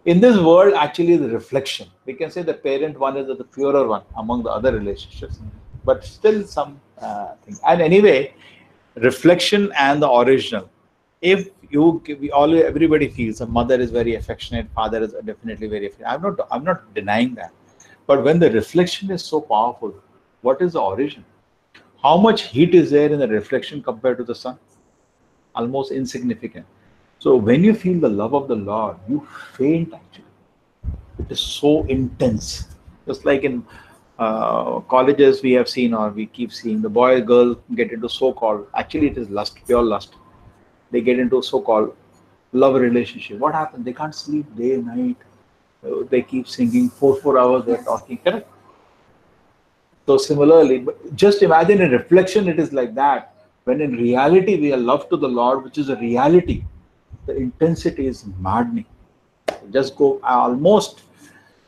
S1: In this world, actually, the reflection. We can say the parent one is the purer one among the other relationships, but still some thing. And anyway, reflection and the original. If everybody feels a mother is very affectionate, father is definitely very affectionate. I'm not denying that. But when the reflection is so powerful, what is the origin? How much heat is there in the reflection compared to the sun? Almost insignificant. So when you feel the love of the Lord, you faint actually. It is so intense. Just like in colleges we have seen, or we keep seeing, the boy and girl get into so-called, actually it is lust, pure lust. They get into so-called love relationship. What happens? They can't sleep day and night. They keep singing 4 hours, they're talking, correct? So similarly, but just imagine in reflection it is like that. When in reality we are love to the Lord, which is a reality, the intensity is maddening. Just go almost,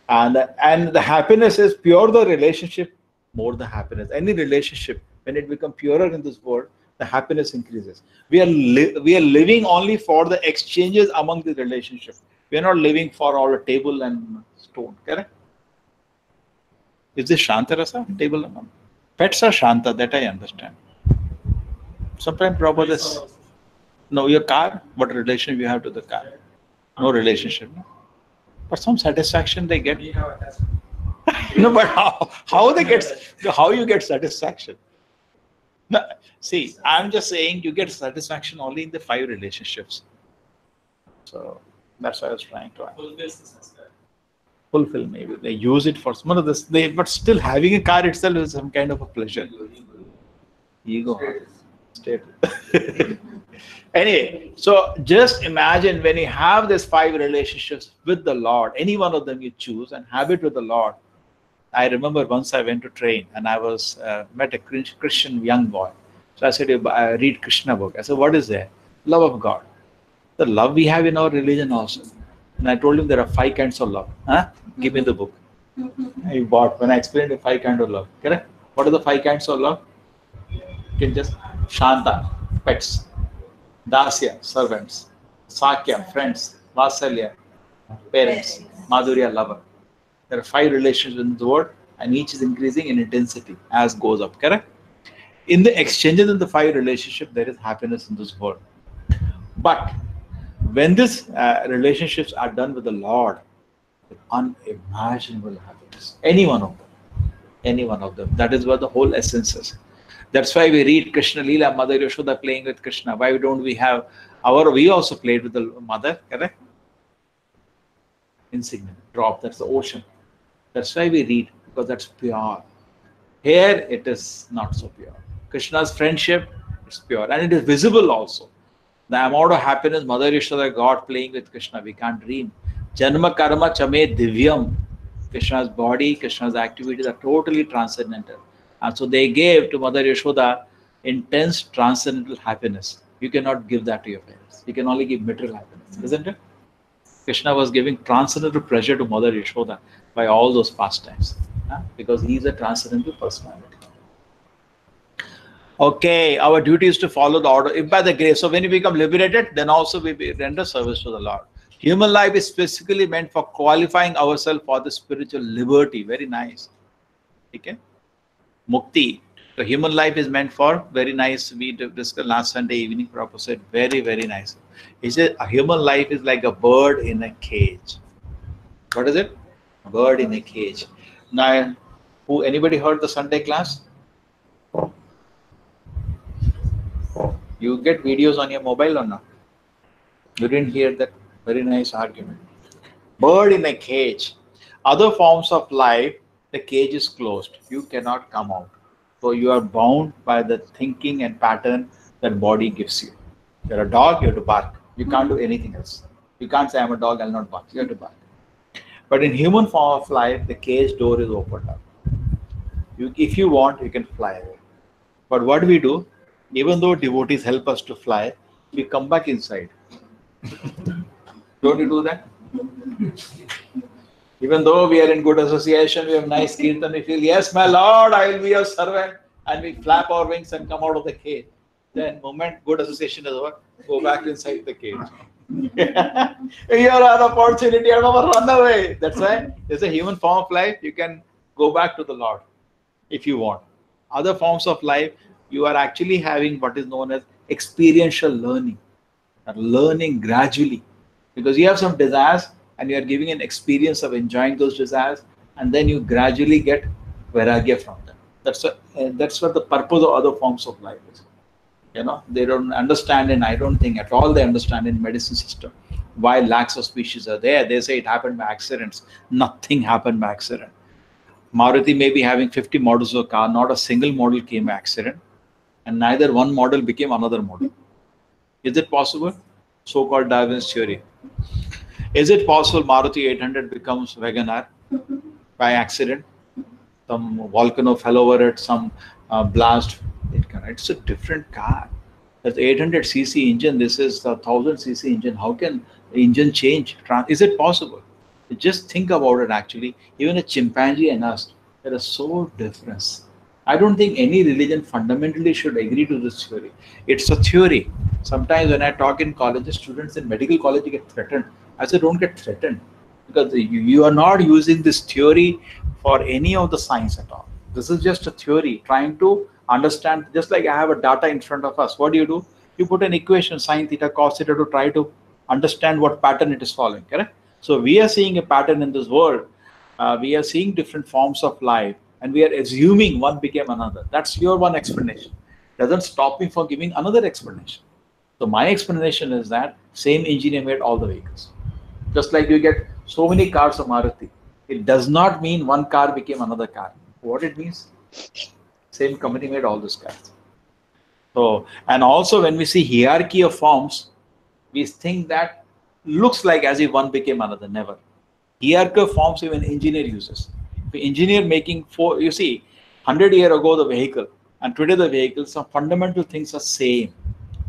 S1: and the happiness is pure. The relationship, more the happiness. Any relationship, when it becomes purer in this world, the happiness increases. We are living only for the exchanges among the relationship. We are not living for our table and stone. Correct? Is this Shanta Rasa? Table and pets are Shanta, that I understand. Sometimes Prabhupada is, no, your car, what relation you have to the car? No relationship. No? But some satisfaction they get. No, but how you get satisfaction? No, see, I'm just saying you get satisfaction only in the 5 relationships. So that's what I was trying to fulfill. Maybe they use it for some of this. But still, having a car itself is some kind of a pleasure. Ego, status. Anyway, so just imagine when you have these 5 relationships with the Lord, any one of them you choose and have it with the Lord. I remember once I went to train and I was met a Christian young boy. So I said, I read Krishna book. I said, what is there? Love of God. The love we have in our religion also. And I told him there are 5 kinds of love. Huh? Give me the book. He bought when I explained the 5 kinds of love. Correct? What are the 5 kinds of love? You can just Shanta, pets. Dasya, servants. Sakya, friends. Vasalya, parents. Madhurya, lover. There are 5 relations in the world, and each is increasing in intensity as goes up. Correct? In the exchanges in the 5 relationships, there is happiness in this world. But when these relationships are done with the Lord, with unimaginable happiness. Any one of them. That is what the whole essence is. That's why we read Krishna Leela, Mother Yashoda playing with Krishna. Why don't we have we also played with the mother, correct? Insignificant drop, that's the ocean. That's why we read, because that's pure. Here it is not so pure. Krishna's friendship is pure, and it is visible also. The amount of happiness Mother Yashoda got playing with Krishna, we can't dream. Janma karma chame divyam. Krishna's body, Krishna's activities are totally transcendental. And so they gave to Mother Yashoda intense transcendental happiness. You cannot give that to your parents. You can only give material happiness, isn't it? Krishna was giving transcendental pleasure to Mother Yashoda by all those pastimes, because he is a transcendental personality. Okay, our duty is to follow the order. If by the grace, so when you become liberated, then also we render service to the Lord. Human life is specifically meant for qualifying ourselves for the spiritual liberty. Very nice. Okay? Mukti, So human life is meant for very nice. We discussed last Sunday evening. Prabhupada said very, very nice. He said a human life is like a bird in a cage. What is it? A bird in a cage. Now, anybody heard the Sunday class? You get videos on your mobile or not? You didn't hear that very nice argument. Bird in a cage. Other forms of life, the cage is closed. You cannot come out. So you are bound by the thinking and pattern that body gives you. You're a dog, you have to bark. You can't do anything else. You can't say, I'm a dog, I'll not bark. You have to bark. But in human form of life, the cage door is opened up. If you want, you can fly away. But what do? Even though devotees help us to fly, we come back inside. Don't you do that? Even though we are in good association, we have nice kirtan, we feel, yes, my Lord, I will be your servant. And we flap our wings and come out of the cage. Then moment good association is over, go back inside the cage. You have an opportunity, and run away. That's why it's a human form of life. You can go back to the Lord if you want. Other forms of life, you are actually having what is known as experiential learning. Learning gradually. Because you have some desires and you are giving an experience of enjoying those desires, and then you gradually get vairagya from them. That's what the purpose of other forms of life is. They don't understand, and I don't think at all they understand in medicine system why lakhs of species are there. They say it happened by accidents. Nothing happened by accident. Maruti may be having 50 models of car, not a single model came by accident, and neither one model became another model. Is it possible? So-called Darwin's theory. Is it possible Maruti 800 becomes Wagoner by accident? Some volcano fell over it, some blast. It's a different car. That's 800cc engine. This is a 1000cc engine. How can the engine change? Is it possible? Just think about it actually. Even a chimpanzee and us, there are so different. I don't think any religion fundamentally should agree to this theory. It's a theory. Sometimes when I talk in colleges, students in medical college get threatened. I say, don't get threatened, because you are not using this theory for any of the science at all. This is just a theory trying to understand, just like I have a data in front of us. What do? You put an equation, sine theta, cos theta, to try to understand what pattern it is following, correct? So we are seeing a pattern in this world. We are seeing different forms of life, and we are assuming one became another. That's your one explanation. Doesn't stop me from giving another explanation. So my explanation is that same engineer made all the vehicles. Just like you get so many cars of Maruti, it does not mean one car became another car. What it means? Same company made all those cars. So, and also when we see hierarchy of forms, we think that looks like as if one became another. Never. Hierarchy of forms even engineer uses. If engineer making you see, 100 years ago the vehicle and today the vehicle, some fundamental things are same.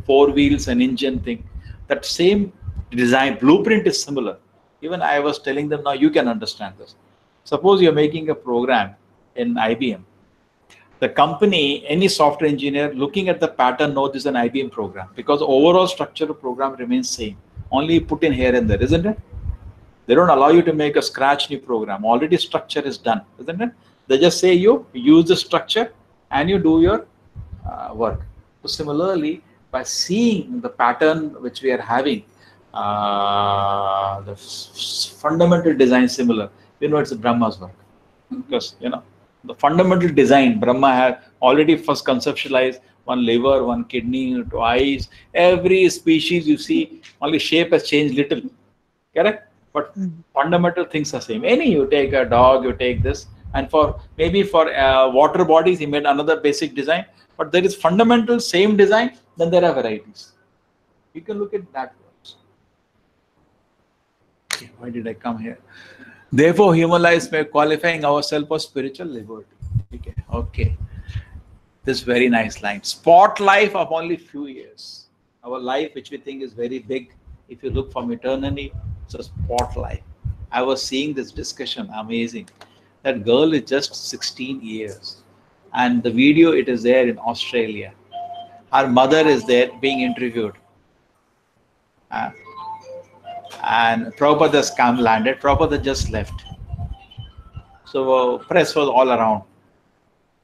S1: 4 wheels and engine thing. That same design blueprint is similar. Even I was telling them, now you can understand this. Suppose you're making a program in IBM. The company, any software engineer looking at the pattern knows this is an IBM program, because overall structure of program remains same. Only put in here and there, isn't it? They don't allow you to make a scratch new program. Already structure is done, isn't it? They just say you use the structure and you do your work. So similarly, by seeing the pattern which we are having, the fundamental design similar, it's Brahma's work. Because the fundamental design, Brahma had already first conceptualized one liver, one kidney, 2 eyes. Every species you see, only shape has changed little. Correct? But fundamental things are same. You take a dog, you take this, and maybe for water bodies, he made another basic design. But there is fundamental same design, then there are varieties. You can look at that. Okay, why did I come here? Therefore, human lives may qualifying ourselves for spiritual liberty. Okay. This very nice line. Spot life of only few years. Our life, which we think is very big, if you look from eternity, it's a spot life. I was seeing this discussion, amazing. That girl is just 16 years. And the video, it is there in Australia. Her mother is there being interviewed. And Prabhupada has landed. Prabhupada just left. So press was all around.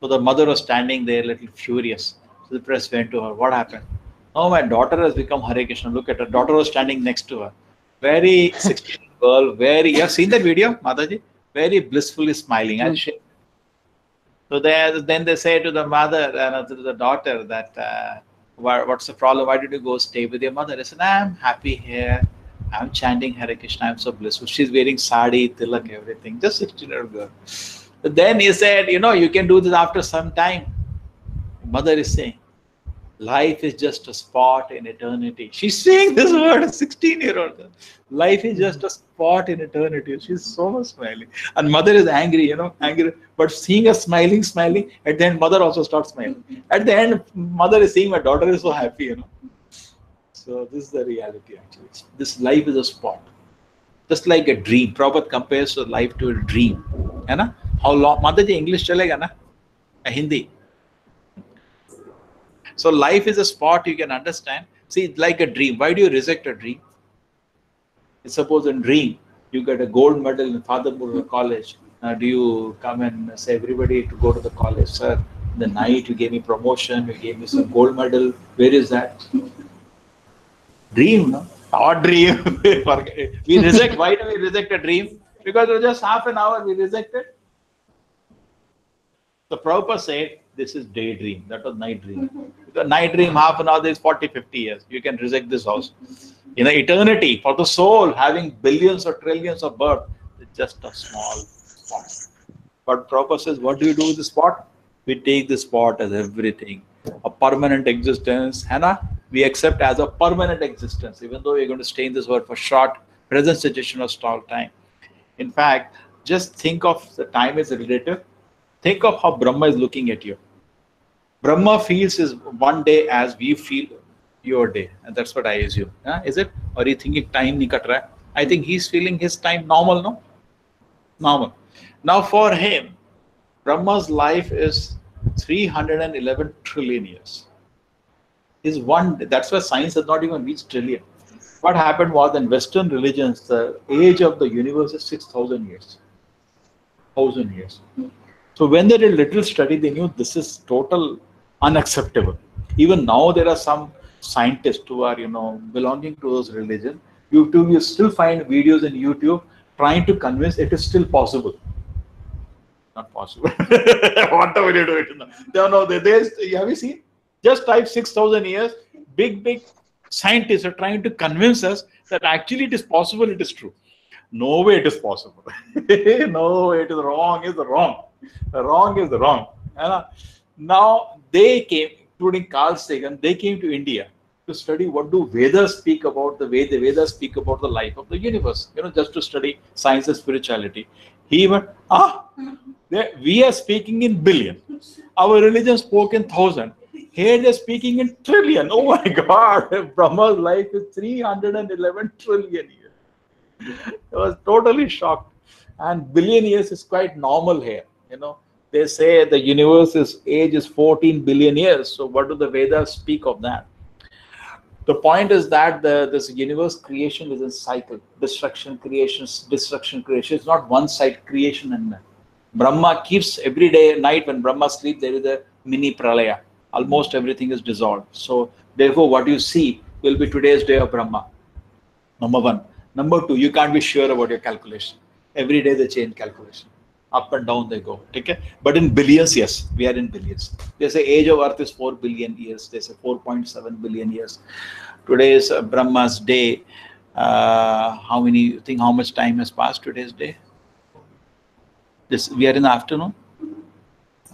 S1: So the mother was standing there, a little furious. So the press went to her. What happened? Oh, my daughter has become Hare Krishna. Look at her. Daughter was standing next to her. Very 16 girl, very. You have seen that video, Mataji? Very blissfully smiling. And she, so then they say to the mother and to the daughter that, what's the problem? Why did you go stay with your mother? I said, I'm happy here. I'm chanting Hare Krishna. I'm so blissful. She's wearing sari, tilak, everything. Just 16-year-old girl. But then he said, you can do this after some time. Mother is saying, life is just a spot in eternity. She's saying this word, a 16-year-old girl. Life is just a spot in eternity. She's so much smiling. And mother is angry, angry. But seeing us smiling, at the end, mother also starts smiling. At the end, mother is seeing my daughter is so happy, So this is the reality actually. This life is a spot. Just like a dream. Prabhupada compares life to a dream. How long? Mataji, English chalega na? Hindi. So life is a spot you can understand. See, it's like a dream. Why do you reject a dream? Suppose in dream, you get a gold medal in Father Murugan College. Do you come and say everybody to go to the college? Sir, the night you gave me promotion, you gave me some gold medal. Where is that? Dream, no? Our dream. We reject. Why do we reject a dream? Because it was just half an hour we rejected. The Prabhupada said, this is daydream. That was night dream. Because night dream, half an hour, is 40, 50 years. You can reject this also. In eternity, for the soul, having billions or trillions of birth, it's just a small spot. But Prabhupada says, what do you do with the spot? We take the spot as everything. A permanent existence. Hannah, we accept as a permanent existence, even though we're going to stay in this world for short, present situation of stall time. In fact, just think of the time as relative. Think of how Brahma is looking at you. Brahma feels his one day as we feel your day. And that's what I assume. Is it? Or are you thinking time nahi kat raha hai? I think he's feeling his time normal, no? Normal. Now for him, Brahma's life is 311 trillion years. Is one day. That's why science has not even reached trillion. What happened was in Western religions, the age of the universe is 6,000 years. 1,000 years. So when they did little study, they knew this is total unacceptable. Even now, there are some scientists who are, belonging to those religions. You still find videos in YouTube trying to convince it is still possible. Not possible. Whatever you do it. No, have you seen? Just type 6,000 years. Big scientists are trying to convince us that actually it is possible, it is true. No way it is possible. No, it is wrong, is wrong. The wrong is the wrong. Now they came, including Carl Sagan, they came to India to study what do Vedas speak about, the way the Vedas speak about the life of the universe, just to study science and spirituality. He went, we are speaking in billion. Our religion spoke in 1,000. Here they're speaking in trillion. Oh my God, Brahma's life is 311 trillion years. I was totally shocked. And billion years is quite normal here. They say the universe's age is 14 billion years. So what do the Vedas speak of that? The point is that this universe creation is a cycle. Destruction, creation. It's not one side creation and Brahma keeps every day night when Brahma sleeps, there is a mini pralaya. Almost everything is dissolved. So therefore what you see will be today's day of Brahma. Number one. Number two, you can't be sure about your calculation. Every day they change calculation. Up and down they go. Okay? But in billions, yes, we are in billions. They say age of Earth is 4 billion years. They say 4.7 billion years. Today is Brahma's day. You think how much time has passed today's day? We are in the afternoon.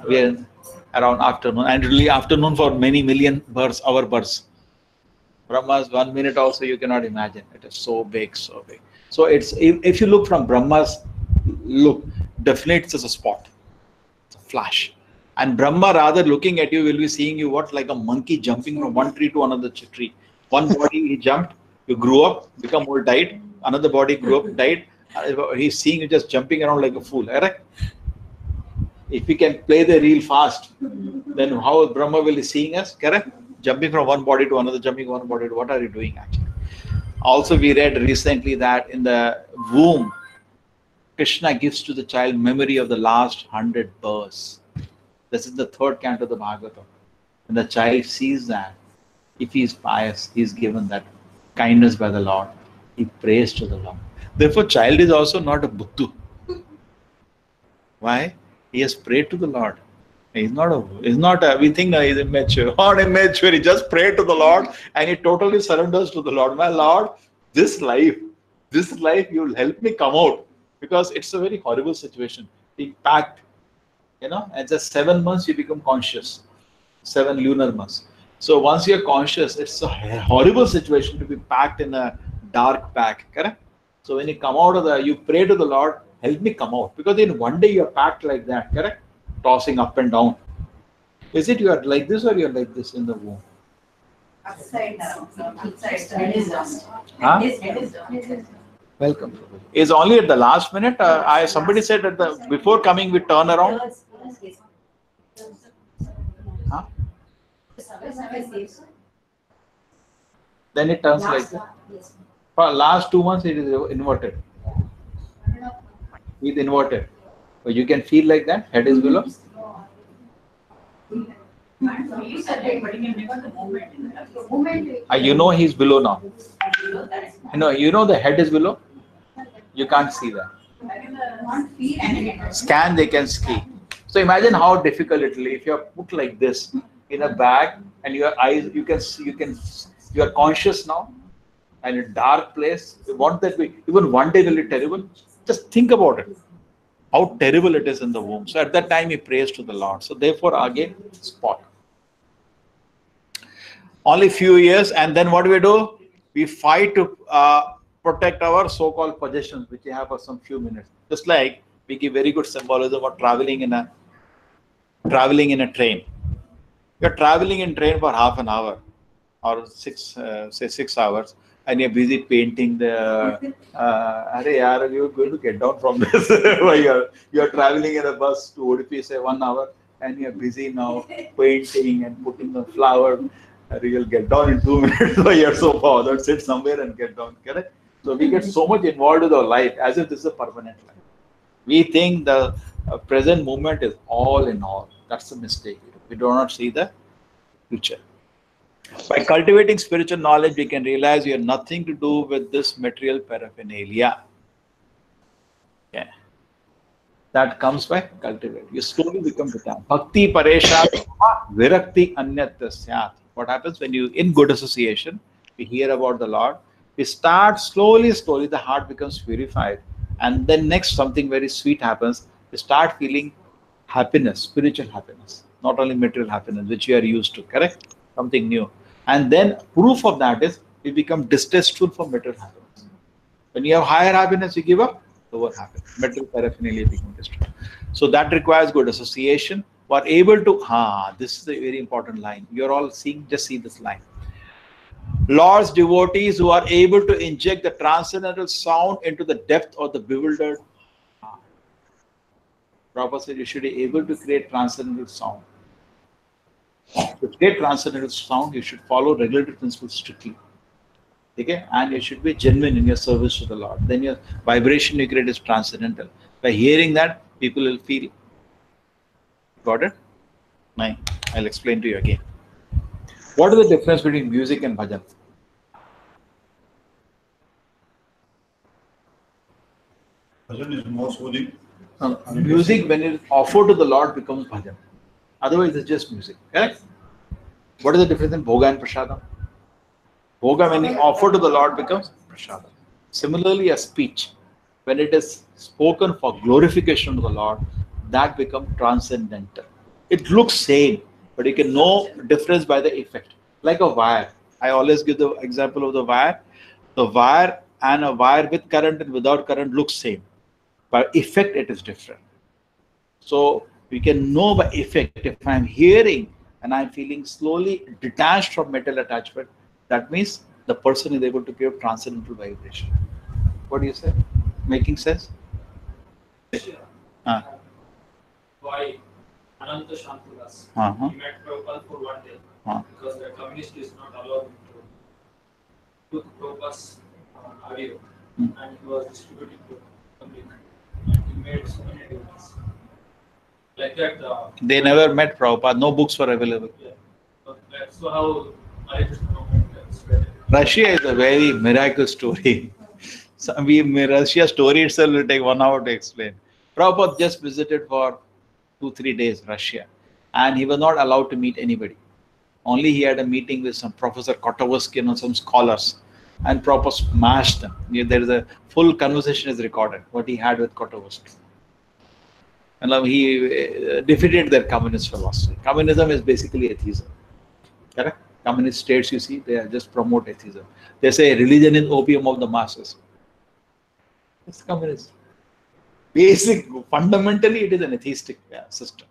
S1: We are around afternoon. And really afternoon for many million births, our births. Brahma's 1 minute also you cannot imagine. It is so big, so big. So it's if you look from Brahma's look, definitely it's a spot. It's a flash. And Brahma rather looking at you will be seeing you like a monkey jumping from one tree to another tree. One body he jumped, you grew up, become old, died. Another body grew up, died. He's seeing you just jumping around like a fool. Correct? If we can play the reel fast, then how Brahma will be seeing us? Correct? Jumping from one body to another, jumping one body to what are you doing actually? Also, we read recently that in the womb, Krishna gives to the child memory of the last 100 births. This is the third canto of the Bhagavatam. When the child sees that, if he is pious, he is given that kindness by the Lord. He prays to the Lord. Therefore, child is also not a buddhu. Why? He has prayed to the Lord. We think he's immature. Not immature. He just prayed to the Lord and he totally surrenders to the Lord. My Lord, this life, you will help me come out, because it's a very horrible situation. Being packed, and just 7 months you become conscious. 7 lunar months. So once you're conscious, it's a horrible situation to be packed in a dark pack, correct? So when you come out of you pray to the Lord, help me come out. Because in one day you're packed like that, correct? Tossing up and down. Is it you are like this or you're like this in the womb?
S3: Upside down. Upside down. Head is down.
S1: Huh?
S3: Head is down.
S1: Welcome. Is only at the last minute. Somebody said that before coming we turn around. Huh? Then it turns like that. For last 2 months it is inverted. It's inverted. So you can feel like that. Head is below.
S3: You said head, but you can never the movement.
S1: You know he's below now. You know the head is below. You can't see that. Scan, they can see. So imagine how difficult it will be if you are put like this in a bag and your eyes, you are conscious now and in a dark place. You want that be even one day really terrible? Just think about it. How terrible it is in the womb. So at that time he prays to the Lord. So therefore again, spot. Only few years, and then what do? We fight to protect our so-called possessions, which we have for some few minutes. Just like we give very good symbolism of traveling in a train. You're traveling in train for half an hour or 6 hours, and you're busy painting the. You're going to get down from this. you're traveling in a bus to Udupi, say 1 hour, and you're busy now painting and putting the flower. You'll get down in 2 minutes. You're so bothered, sit somewhere and get down. Correct? So we get so much involved with our life as if this is a permanent life. We think the present moment is all in all. That's a mistake. We do not see the future. By cultivating spiritual knowledge, we can realize we have nothing to do with this material paraphernalia. Yeah. That comes by cultivating. You slowly become detached. Bhakti paresha virakti anyatasya. What happens when you, in good association, we hear about the Lord, we start slowly, the heart becomes purified. And then next something very sweet happens. We start feeling happiness, spiritual happiness, not only material happiness, which you are used to, correct? Something new. And then proof of that is we become distasteful for material happiness. When you have higher happiness, you give up lower happiness. Material paraphernalia become destroyed. So that requires good association. We are able to, this is a very important line. You're all seeing, just see this line. Lord's devotees who are able to inject the transcendental sound into the depth of the bewildered heart. Prabhupada said you should be able to create transcendental sound. To create transcendental sound, you should follow regulatory principles strictly. Okay? And you should be genuine in your service to the Lord. Then your vibration you create is transcendental. By hearing that, people will feel. Got it? No, I'll explain to you again. What is the difference between music and bhajan?
S5: Bhajan is more soothing.
S1: Music, when it is offered to the Lord, becomes bhajan. Otherwise, it's just music. Correct? What is the difference in bhoga and prasadam? Bhoga, when it offered to the Lord, becomes prasadam. Similarly, a speech, when it is spoken for glorification of the Lord, that becomes transcendental. It looks same, but you can know difference by the effect. Like a wire. I always give the example of the wire. The wire and a wire with current and without current looks same. By effect, it is different. So we can know by effect. If I'm hearing and I'm feeling slowly detached from metal attachment, that means the person is able to give transcendental vibration. What do you say? Making sense?
S8: Why Ananta Shantudas? He met Prabhupada for 1 day because the communist is not allowed to took Prabhupada's audio and he was distributing to the public. And he made so many devotees. Like like that.
S1: They never met Prabhupada. No books were available.
S8: Yeah. So how Hare Krishna movement spread?
S1: Russia is a very miracle story. Russia story itself will take 1 hour to explain. Prabhupada just visited for 2-3 days Russia, and he was not allowed to meet anybody. Only he had a meeting with some Professor Kotovsky and some scholars, and Prabhupada smashed them. There is a full conversation is recorded, what he had with Kotovsky. And he defeated their communist philosophy. Communism is basically atheism. Correct? Communist states, you see, they just promote atheism. They say religion is opium of the masses. It's communism. Fundamentally, it is an atheistic system.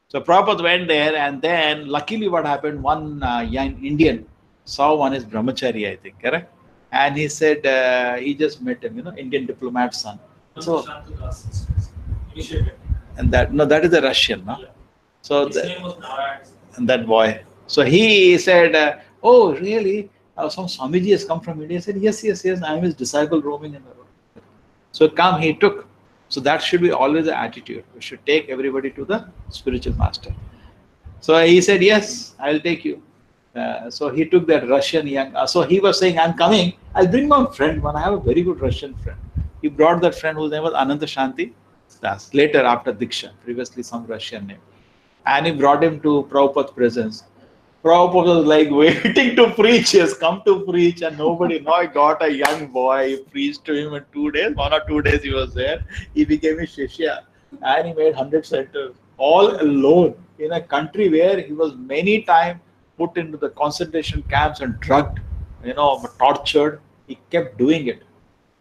S1: So Prabhupada went there, and then luckily what happened, one young Indian saw one is brahmachari, I think, correct? And he said, he just met him, Indian diplomat's son. So, and that is a Russian, no?
S8: Yeah.
S1: So
S8: His name was Narayan.
S1: and that boy. So he said, oh, really? Some Swamiji has come from India. He said, yes, I am his disciple roaming in the road. So come, he took. So that should be always the attitude. We should take everybody to the spiritual master. So he said, yes, I'll take you. So he took that Russian young. So he was saying, I'm coming. I'll bring my friend. I have a very good Russian friend. He brought that friend whose name was Ananta Shanti Das. Later after Diksha, previously some Russian name. And he brought him to Prabhupada's presence. Prabhupada was like waiting to preach. He has come to preach, and nobody. Now I got a young boy. He preached to him in 2 days. 1 or 2 days he was there. He became a Shishya, and he made 100 centers all alone in a country where he was many times put into the concentration camps and drugged, tortured. He kept doing it,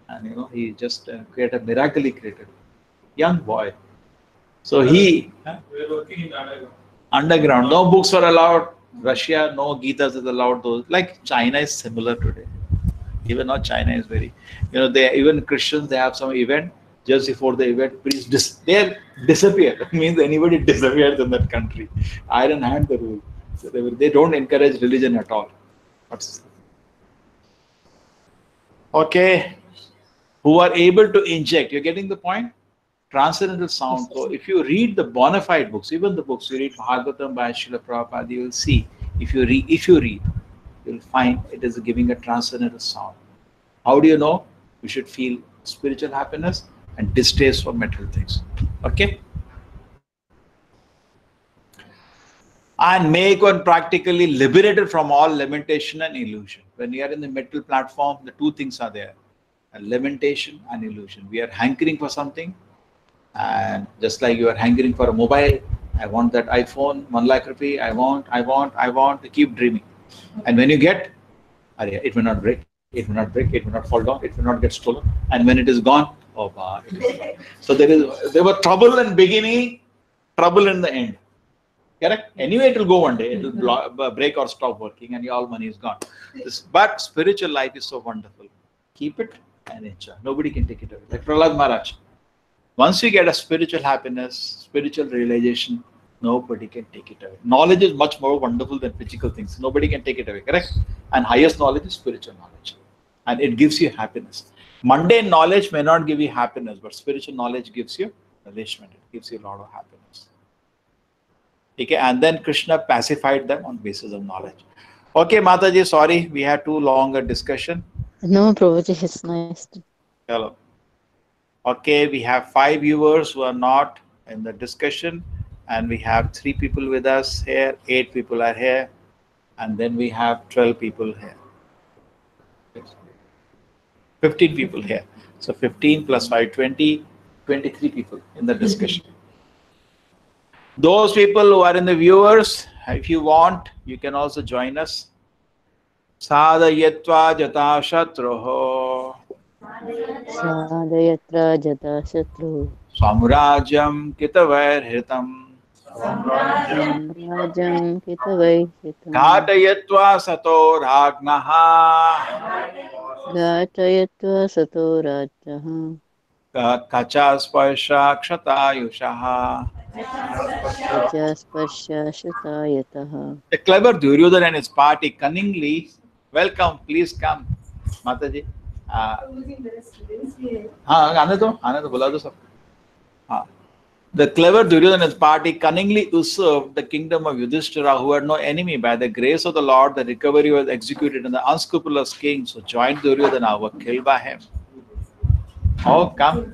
S1: and he just created a miracle. He created young boy. So he
S8: We were working in the
S1: underground. No books were allowed. Russia, no Gitas is allowed. Those like China is similar today. Even now, China is very. Even Christians, they have some event. Just before the event, priests they disappear. It means anybody disappears in that country. Iron hand the rule. So they don't encourage religion at all. Okay, who are able to inject? You're getting the point? Transcendental sound. So if you read the bona fide books, even the books you read Bhagavatam by Srila Prabhupada, you will see. If you read, you'll find it is giving a transcendental sound. How do you know? You should feel spiritual happiness and distaste for material things. Okay? And make one practically liberated from all lamentation and illusion. When you are in the mental platform, the two things are there. Lamentation and illusion. We are hankering for something. And just like you are hankering for a mobile, I want that iPhone, 1 lakh rupee, I want, to keep dreaming. And when you get, it will not break, it will not fall down, it will not get stolen. And when it is gone, oh, bah, so there was trouble in beginning, trouble in the end. Correct? Anyway, it will go one day, it will break or stop working, and all money is gone. But spiritual life is so wonderful. Keep it and enjoy. Nobody can take it away. Like Prahlad Maharaj. Once you get a spiritual happiness, spiritual realization, nobody can take it away. Knowledge is much more wonderful than physical things. Nobody can take it away, correct? And highest knowledge is spiritual knowledge. And it gives you happiness. Mundane knowledge may not give you happiness, but spiritual knowledge gives you relishment. It gives you a lot of happiness. Okay, and then Krishna pacified them on basis of knowledge. Okay, Mataji, sorry, we had too long a discussion.
S2: No, Prabhuji, it's nice.
S1: Hello. Okay, we have 5 viewers who are not in the discussion, and we have 3 people with us here, 8 people are here, and then we have 12 people here. 15 people here. So 15 plus 5, 20, 23 people in the discussion. Those people who are in the viewers, if you want, you can also join us. Sadayatva jata shatroho.
S2: Sadayatra jata shatru.
S1: Samrajam kitavairhitam.
S2: Samrajam kitavairhitam.
S1: Ghatayatva sato ragnaha.
S2: Ghatayatva sato rajnaha.
S1: Kacha sparsha kshatayushaha.
S2: Kacha sparsha shatayataha.
S1: The clever Duryodhana and his party cunningly, welcome, please come, Mataji. आने दो बुला दो सब. हाँ, The clever Duryodhana's party cunningly usurped the kingdom of Yudhishthira, who had no enemy. By the grace of the Lord, the recovery was executed, and the unscrupulous kings who joined Duryodhana were killed by him. Oh, come.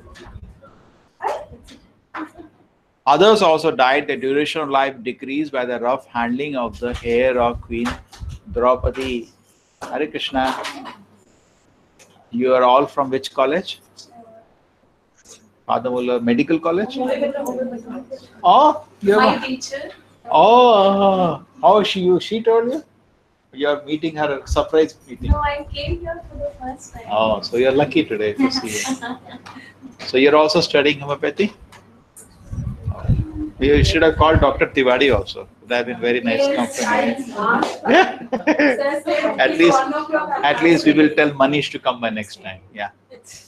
S1: Others also died. The duration of life decreased by the rough handling of the hair of Queen Draupadi. Hare Krishna. You are all from which college? Padamula Medical College? Oh,
S3: My teacher.
S1: Oh, how she told you? You are meeting her, a surprise meeting.
S3: No, I came here for the first time.
S1: Oh, so you're lucky today to see you. So you're also studying homeopathy? You should have called Dr. Tiwari also. That would have been very nice compliment. At least we will tell Manish to come by next time. Yeah.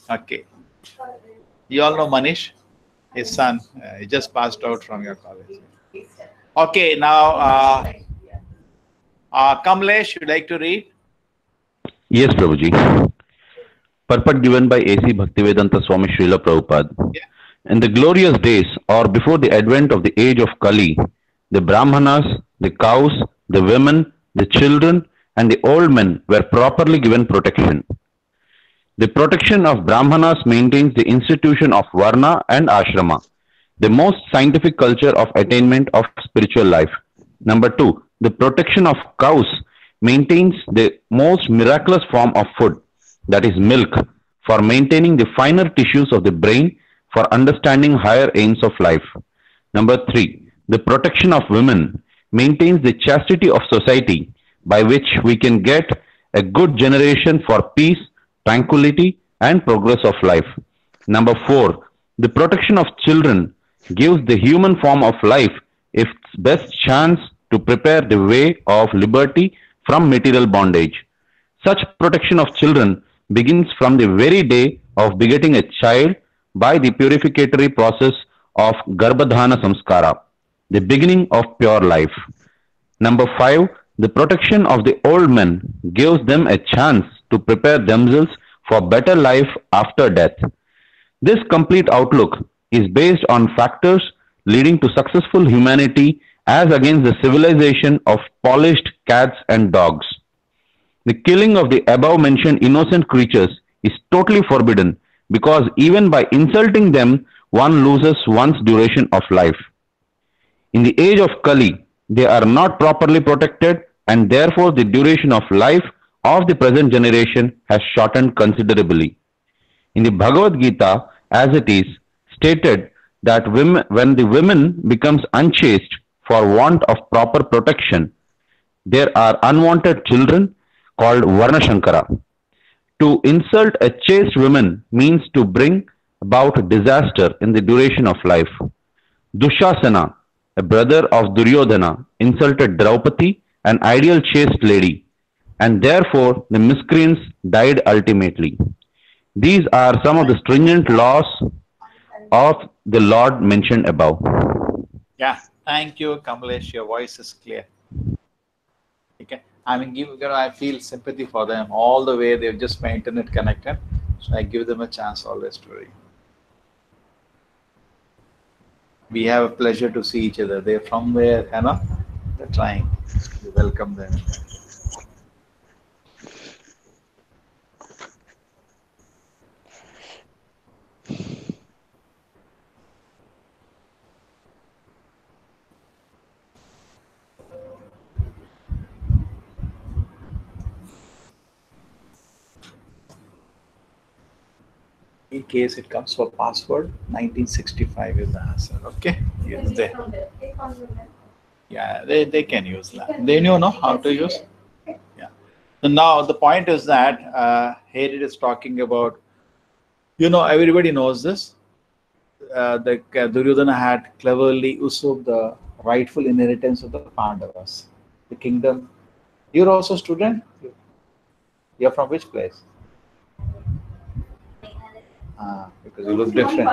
S1: Okay. You all know Manish, his son. He just passed out from your college. Okay, now Kamlesh, you'd like to read?
S7: Yes, Prabhuji. Purport given by A.C. Bhaktivedanta Swami Srila Prabhupada.
S1: Yeah.
S7: In the glorious days, or before the advent of the age of Kali, the Brahmanas, the cows, the women, the children, and the old men were properly given protection. The protection of Brahmanas maintains the institution of Varna and Ashrama, the most scientific culture of attainment of spiritual life. Number 2, the protection of cows maintains the most miraculous form of food, that is milk, for maintaining the finer tissues of the brain for understanding higher aims of life. Number 3, the protection of women maintains the chastity of society, by which we can get a good generation for peace, tranquility, and progress of life. Number 4, the protection of children gives the human form of life its best chance to prepare the way of liberty from material bondage. Such protection of children begins from the very day of begetting a child by the purificatory process of Garbhadhana Samskara, the beginning of pure life. Number 5, the protection of the old men gives them a chance to prepare themselves for better life after death. This complete outlook is based on factors leading to successful humanity as against the civilization of polished cats and dogs. The killing of the above mentioned innocent creatures is totally forbidden, because even by insulting them, one loses one's duration of life. In the age of Kali, they are not properly protected, and therefore the duration of life of the present generation has shortened considerably. In the Bhagavad Gita, as it is stated that when the women becomes unchaste for want of proper protection, there are unwanted children called Varnashankara. To insult a chaste woman means to bring about disaster in the duration of life. Dushasana, a brother of Duryodhana, insulted Draupadi, an ideal chaste lady, and therefore the miscreants died ultimately. These are some of the stringent laws of the Lord mentioned above.
S1: Yeah, thank you, Kamlesh. Your voice is clear. Okay. I mean, I feel sympathy for them all the way. They've just my internet connected, so I give them a chance always to read. We have a pleasure to see each other. They're from where, they're trying. We welcome them. In case it comes for password, 1965 is the answer. Okay. Yeah, they can use that. They know how to use. Yeah. So now the point is that here it is talking about, everybody knows this. The Duryodhana had cleverly usurped the rightful inheritance of the Pandavas, the kingdom. You're also a student? You're from which place? Because you look different.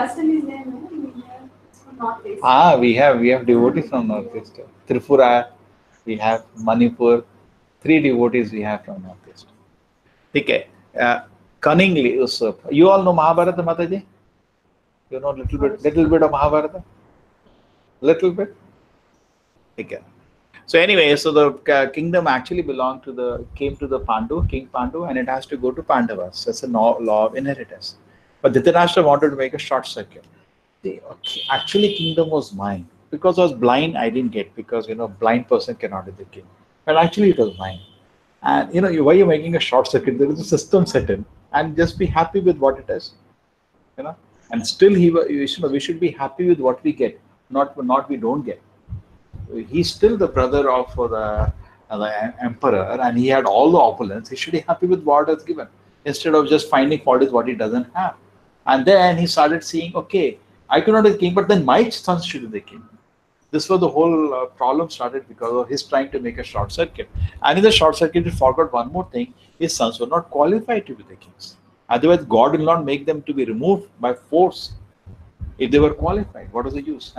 S1: We have devotees from Northeast. Tripura, we have Manipur. 3 devotees we have from Northeast. Okay. Cunningly usurp. You all know Mahabharata, Mataji? You know little bit of Mahabharata? Little bit. Okay. So anyway, so the kingdom actually came to the King Pandu, and it has to go to Pandavas. That's a law of inheritance. But Dhritarashtra wanted to make a short circuit. Actually, kingdom was mine. Because I was blind, I didn't get, because blind person cannot be the king. But actually, it was mine. And why you're making a short circuit? There is a system set in, and just be happy with what it is. And still, we should be happy with what we get, not we don't get. He's still the brother of the emperor, and he had all the opulence. He should be happy with what is given, instead of just finding fault with what he doesn't have. And then he started seeing, okay, I cannot be the king, but then my sons should be the king. This was the whole problem started because of his trying to make a short circuit. And in the short circuit, he forgot one more thing: his sons were not qualified to be the kings. Otherwise, God will not make them to be removed by force. If they were qualified, what was the use?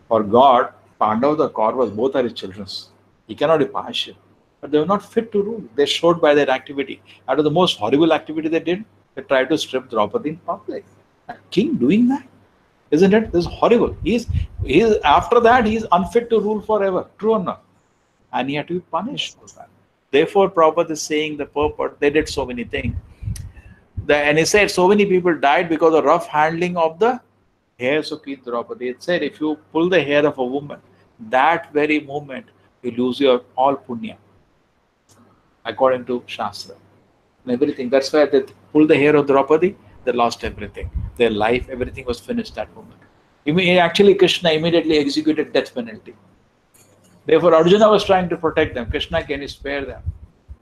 S1: For God, Pandava, the Kauravas, both are his children. He cannot be partial. But they were not fit to rule. They showed by their activity. Out of the most horrible activity they did, they tried to strip Draupadi in public. A king doing that? Isn't it? This is horrible. After that, he is unfit to rule forever. True or not? And he had to be punished for that. Therefore, Prabhupada is saying the purport, they did so many things. And he said so many people died because of rough handling of the hairs of Queen Draupadi. It said if you pull the hair of a woman, that very moment you lose your all punya, according to Shastra. And everything. That's why they pulled the hair of Draupadi, they lost everything. Their life, everything was finished that moment. Actually, Krishna immediately executed death penalty. Therefore, Arjuna was trying to protect them. Krishna, can you spare them?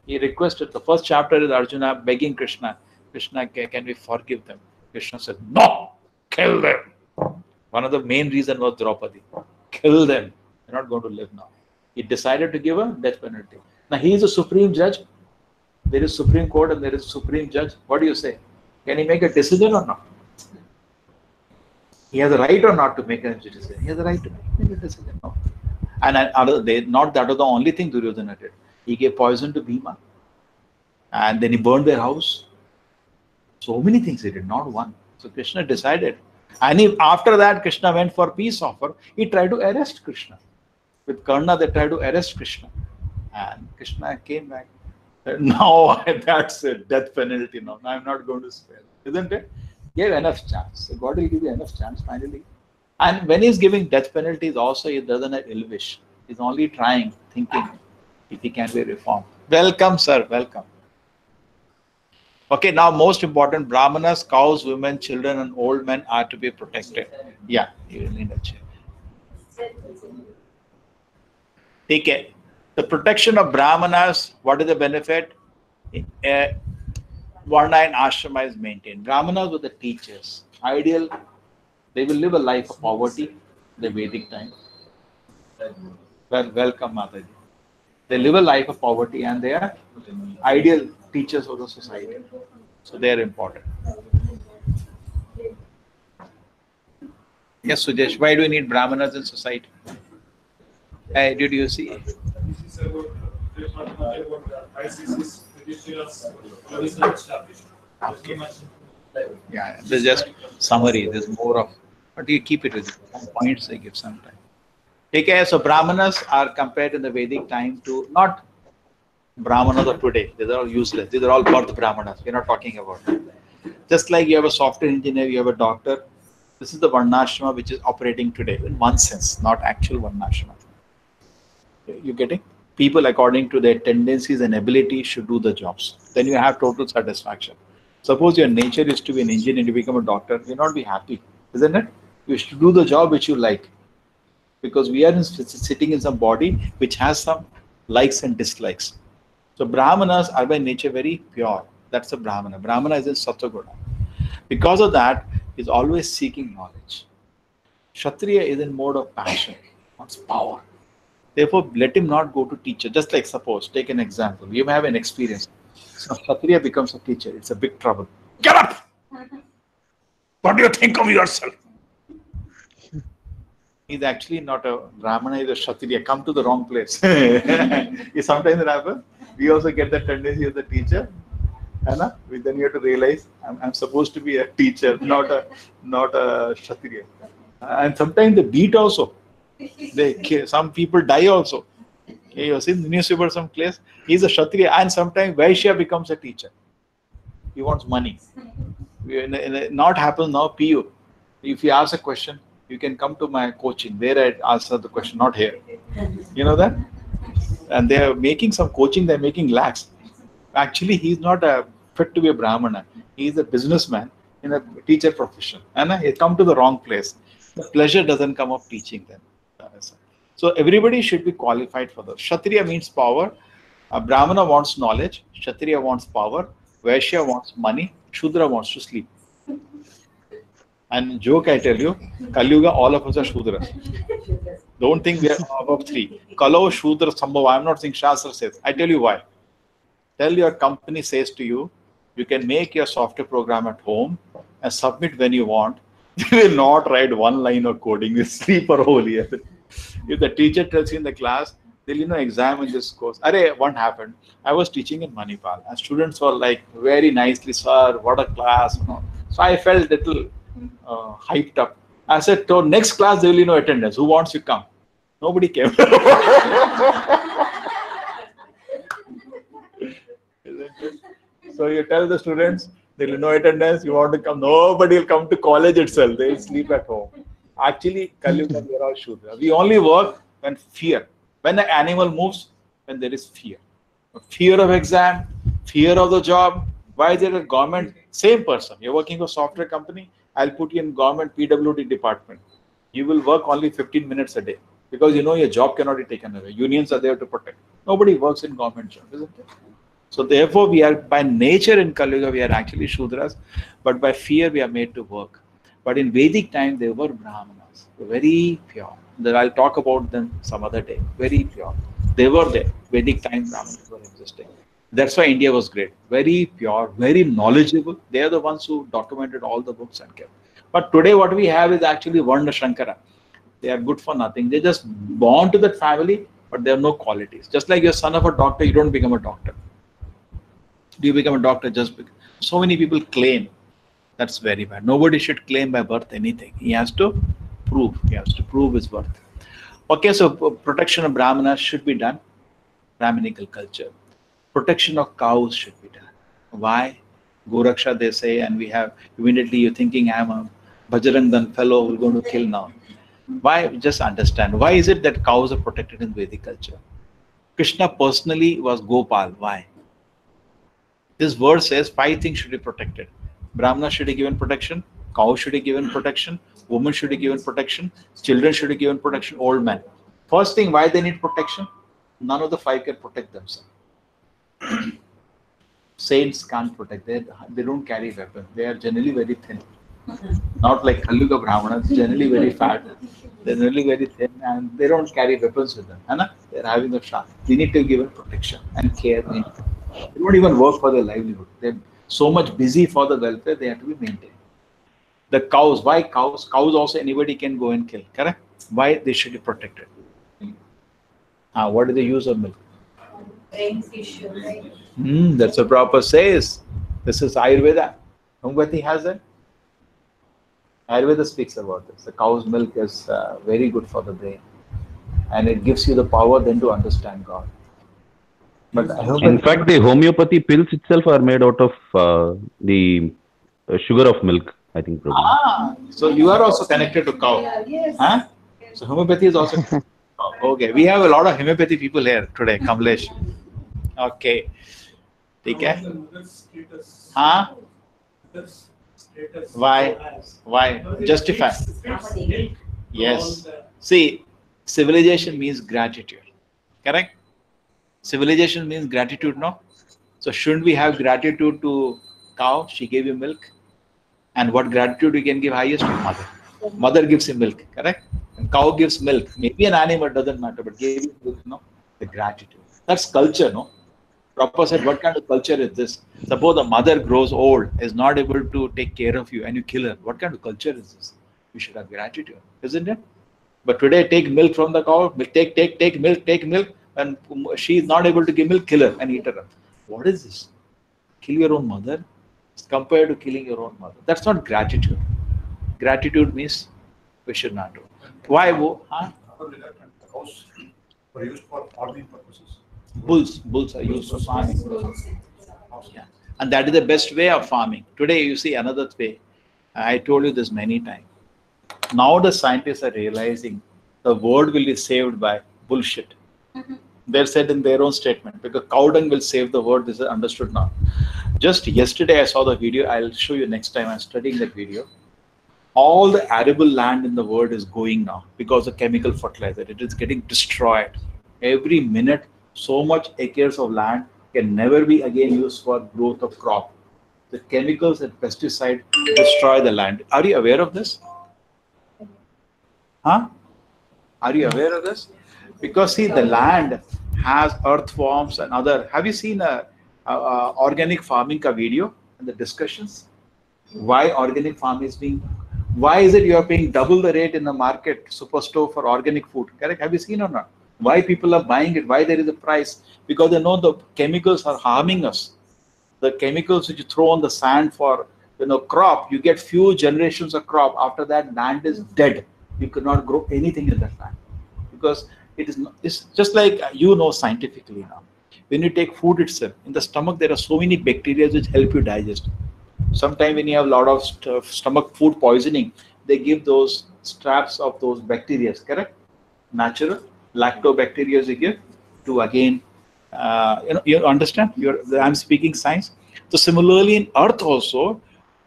S1: He requested, the first chapter is Arjuna begging Krishna, Krishna, can we forgive them? Krishna said, no, kill them. One of the main reasons was Draupadi. Kill them. They're not going to live now. He decided to give a death penalty. Now, he is a supreme judge. There is Supreme Court and there is Supreme Judge. What do you say? Can he make a decision or not? He has a right or not to make a decision? He has a right to make a decision. No. And not that was the only thing Duryodhana did. He gave poison to Bhima. And then he burned their house. So many things he did, not one. So Krishna decided. And after that, Krishna went for peace offer. He tried to arrest Krishna. With Karna, they tried to arrest Krishna. And Krishna came back. No, that's a death penalty. No, I'm not going to spare. Isn't it? Gave enough chance. So God will give you enough chance finally. And when he's giving death penalties, also he doesn't have ill wish. He's only trying, thinking if he can be reformed. Welcome, sir. Welcome. Okay, now most important, Brahmanas, cows, women, children, and old men are to be protected. Yeah, you will need a chair. Okay. The protection of Brahmanas, what is the benefit? Varna and ashrama is maintained. Brahmanas were the teachers. Ideal, they will live a life of poverty in the Vedic time. Well, welcome, Mataji. They live a life of poverty and they are ideal teachers of the society. So they are important. Yes, Sujesh, why do we need Brahmanas in society? Did you see?
S8: This is about ICC's established.
S1: Yeah, there's just summary. There's more of, but you keep it with some points they give sometimes. Okay, so Brahmanas are compared in the Vedic time to not Brahmanas of today. These are all useless. These are all birth Brahmanas. We're not talking about it. Just like you have a software engineer, you have a doctor. This is the Varnashrama which is operating today in one sense, not actual Varnashrama. You getting? People according to their tendencies and abilities should do the jobs. Then you have total satisfaction. Suppose your nature is to be an engineer and you become a doctor, you'll not be happy, isn't it? You should do the job which you like. Because we are sitting in some body which has some likes and dislikes. So Brahmanas are by nature very pure. That's a Brahmana. Brahmana is in Sattva-guna. Because of that, he's always seeking knowledge. Kshatriya is in mode of passion, wants power. Therefore, let him not go to teacher. Just like suppose, take an example. You may have an experience. So Kshatriya becomes a teacher. It's a big trouble. Get up! What do you think of yourself? He's actually not a Brahmana, he's a Kshatriya. Come to the wrong place. Sometimes it happens. We also get the tendency of the teacher. Then you have to realize I'm supposed to be a teacher, not a Kshatriya. And sometimes they beat also. Some people die also. Okay, you see in the newspaper some place, he's a Kshatriya, and sometimes Vaishya becomes a teacher. He wants money. Not happen now, PU. If you ask a question, you can come to my coaching. There I answer the question, not here. You know that? And they are making some coaching, they're making lakhs. Actually, he's not fit to be a Brahmana. He's a businessman in a teacher profession. And he come to the wrong place. The pleasure doesn't come of teaching them. So everybody should be qualified for that. Kshatriya means power. A Brahmana wants knowledge. Kshatriya wants power. Vaishya wants money. Shudra wants to sleep. And joke I tell you, Kali Yuga, all of us are Shudras. Don't think we are above 3. Kalo Shudra Sambhava. I'm not saying Shastra says. I tell you why. Tell your company says to you, you can make your software program at home and submit when you want. You will not write one line of coding. You sleep for a whole year. If the teacher tells you in the class, they'll examine this course. What happened? I was teaching in Manipal and students were like very nicely, sir, what a class. So I felt a little hyped up. I said, so next class there will be attendance. Who wants to come? Nobody came. So you tell the students, there will be no attendance, you want to come. Nobody will come to college itself. They will sleep at home. Actually, Kali Yuga, we are all Shudra. We only work when fear. When an animal moves, when there is fear. Fear of exam, fear of the job. Why is there a government? Same person. You're working for a software company. I'll put you in government PWD department. You will work only 15 minutes a day because your job cannot be taken away. Unions are there to protect. Nobody works in government job, isn't it? So therefore, we are by nature in Kali Yuga, we are actually Shudras, but by fear we are made to work. But in Vedic time, they were Brahmanas, very pure. I'll talk about them some other day. Very pure. They were there. Vedic time Brahmanas were existing. That's why India was great. Very pure, very knowledgeable. They are the ones who documented all the books and kept. But today what we have is actually Varna Shankara. They are good for nothing. They just born to that family, but they have no qualities. Just like you're son of a doctor, you don't become a doctor. Do you become a doctor just because? So many people claim. That's very bad. Nobody should claim by birth anything. He has to prove. He has to prove his birth. Okay, so protection of Brahmanas should be done. Brahminical culture. Protection of cows should be done. Why? Goraksha they say, and we have immediately you're thinking I'm a Bajrang fellow who's going to kill now. Why? Just understand. Why is it that cows are protected in Vedic culture? Krishna personally was Gopal. Why? This verse says 5 things should be protected. Brahmana should be given protection, cow should be given protection, woman should be given protection, children should be given protection, old men. First thing, why they need protection? None of the 5 can protect themselves. Saints can't protect. They don't carry weapons. They are generally very thin. Not like Kali Yuga Brahmanas, generally very fat. They're generally very thin and they don't carry weapons with them. They're having a shot. They need to give them protection and care. They don't even work for their livelihood. They're so much busy for the welfare, they have to be maintained. The cows, why cows? Cows also anybody can go and kill, correct? Why they should be protected? What do they use of milk? That's a proper says. This is Ayurveda. Homeopathy has it. Ayurveda speaks about this. The cow's milk is very good for the brain. And it gives you the power then to understand God. But
S7: in fact, the homeopathy pills itself are made out of the sugar of milk, I think. Probably.
S1: So you are also connected to cow.
S3: Yes.
S1: Huh? So homeopathy is also okay. We have a lot of homeopathy people here today, Kamlesh. Okay. Okay. Huh? Why? Why? Justify. Yes. See, civilization means gratitude. Correct? Civilization means gratitude, no? So shouldn't we have gratitude to cow? She gave you milk. And what gratitude we can give highest to mother? Mother gives you milk, correct? And cow gives milk. Maybe an animal, doesn't matter, but gave you milk, no? The gratitude. That's culture, no? Prabhupada said, what kind of culture is this? Suppose the mother grows old, is not able to take care of you, and you kill her. What kind of culture is this? You should have gratitude, isn't it? But today, take milk from the cow, take milk, and she is not able to give milk, kill her and eat her up. What is this? Kill your own mother? It's compared to killing your own mother. That's not gratitude. Gratitude means We should not do. Why?
S5: Not only that, and the cows were used for farming purposes.
S1: Bulls are used for farming. Yeah. And that is the best way of farming. Today, you see another way. I told you this many times. Now the scientists are realizing the world will be saved by bullshit. They've said in their own statement, because cow dung will save the world. This is understood now. Just yesterday, I saw the video. I'll show you next time. I'm studying that video. All the arable land in the world is going now because of chemical fertilizer. It is getting destroyed. Every minute, so much acres of land can never be again used for growth of crop. The chemicals and pesticides destroy the land. Are you aware of this? Huh? Are you aware of this? Because see, the land has earthworms and other. Have you seen a organic farming ka video and the discussions? Why organic farming is being? Why is it you are paying double the rate in the market superstore for organic food? Correct? Have you seen or not? Why people are buying it? Why there is a price? Because they know the chemicals are harming us. The chemicals which you throw on the sand for crop, you get few generations of crop. After that, land is dead. You cannot grow anything in that land because it is not, it's just like scientifically now. When you take food itself, in the stomach there are so many bacteria which help you digest. Sometimes when you have a lot of stomach food poisoning, they give those straps of those bacteria, correct? Natural lactobacteria they give to again, you understand? I'm speaking science. So similarly in earth also,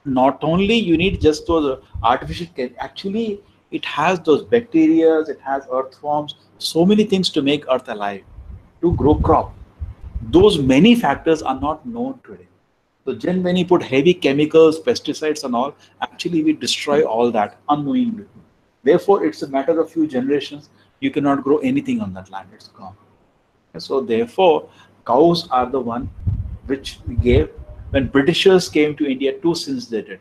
S1: not only you need just those artificial, actually it has those bacteria, it has earthworms, so many things to make earth alive, to grow crop. Those many factors are not known today. So then when you put heavy chemicals, pesticides and all, actually we destroy all that unknowingly. Therefore, it's a matter of few generations. You cannot grow anything on that land. It's gone. And so therefore, cows are the one which we gave. When Britishers came to India, two sins they did.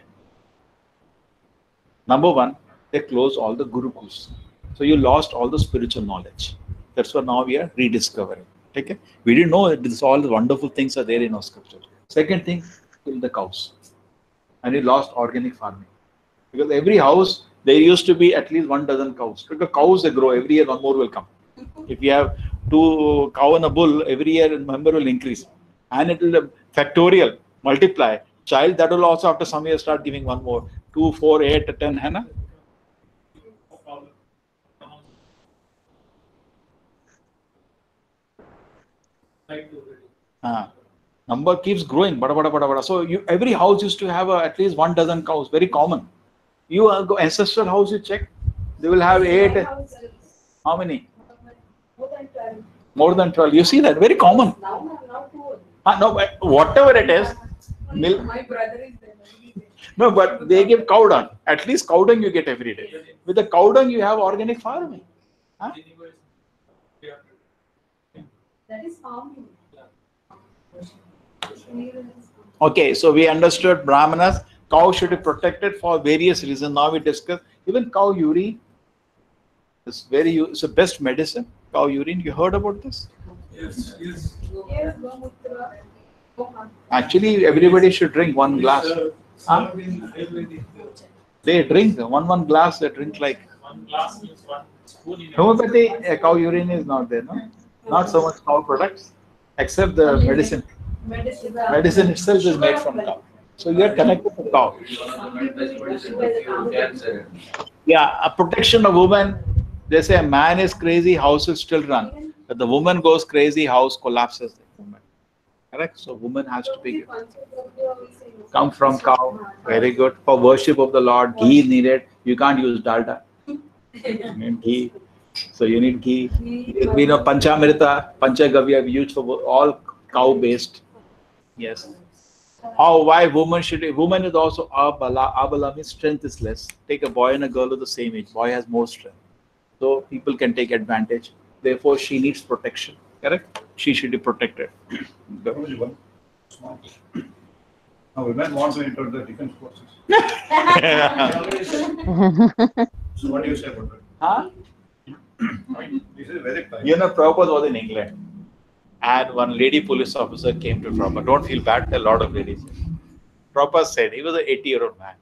S1: Number one, they closed all the gurukuls. So you lost all the spiritual knowledge. That's what now we are rediscovering. Okay? We didn't know that all the wonderful things are there in our scripture. Second thing, kill the cows. And we lost organic farming. Because every house, there used to be at least 12 cows. Because cows, they grow. Every year, one more will come. If you have 2 cow and a bull, every year, the number will increase. And it will factorial, multiply. Child, that will also, after some years, start giving one more. 2, 4, 8, 10, Hannah? Number keeps growing. So every house used to have at least 12 cows. Very common. You go ancestral house, you check. They will have 8. How many?
S3: More than 12.
S1: More than 12. You see that? Very common.
S3: Now 2.
S1: No, but whatever it is.
S3: My brother is there.
S1: No, but they give cow dung. At least cow dung you get every day. With the cow dung, you have organic farming. Huh?
S3: That is farming.
S1: Okay, so we understood Brahmanas. Cow should be protected for various reasons. Now we discuss even cow urine. It's the best medicine. Cow urine. You heard about this?
S4: Yes, yes.
S1: Actually, everybody should drink 1 glass. Huh? They drink one glass. They drink like
S8: 1 glass means 1 spoon.
S1: homeopathy. Cow urine is not there, no? Not so much cow products, except the medicine. Medicine itself is made from cow. So you are connected to cow. Yeah, a protection of women. They say a man is crazy, house will still run. But the woman goes crazy, house collapses. The woman. Correct? So woman has to be come from cow. Very good. For worship of the Lord, ghee is needed. You can't use dalda. You need ghee. So you need ghee. We know Panchamrita, Panchagavya we use for all cow-based. Yes. Why woman should? Woman is also abala. Abala means strength is less. Take a boy and a girl of the same age. Boy has more strength. So people can take advantage. Therefore, she needs protection. Correct? She should be protected.
S5: Now women want to enter the defense forces. So what do you say about that?
S1: Huh?
S5: This is very time.
S1: Prabhupada was in England. And one lady police officer came to Prabhupada. Don't feel bad, a lot of ladies. Prabhupada said, he was an 80-year-old man.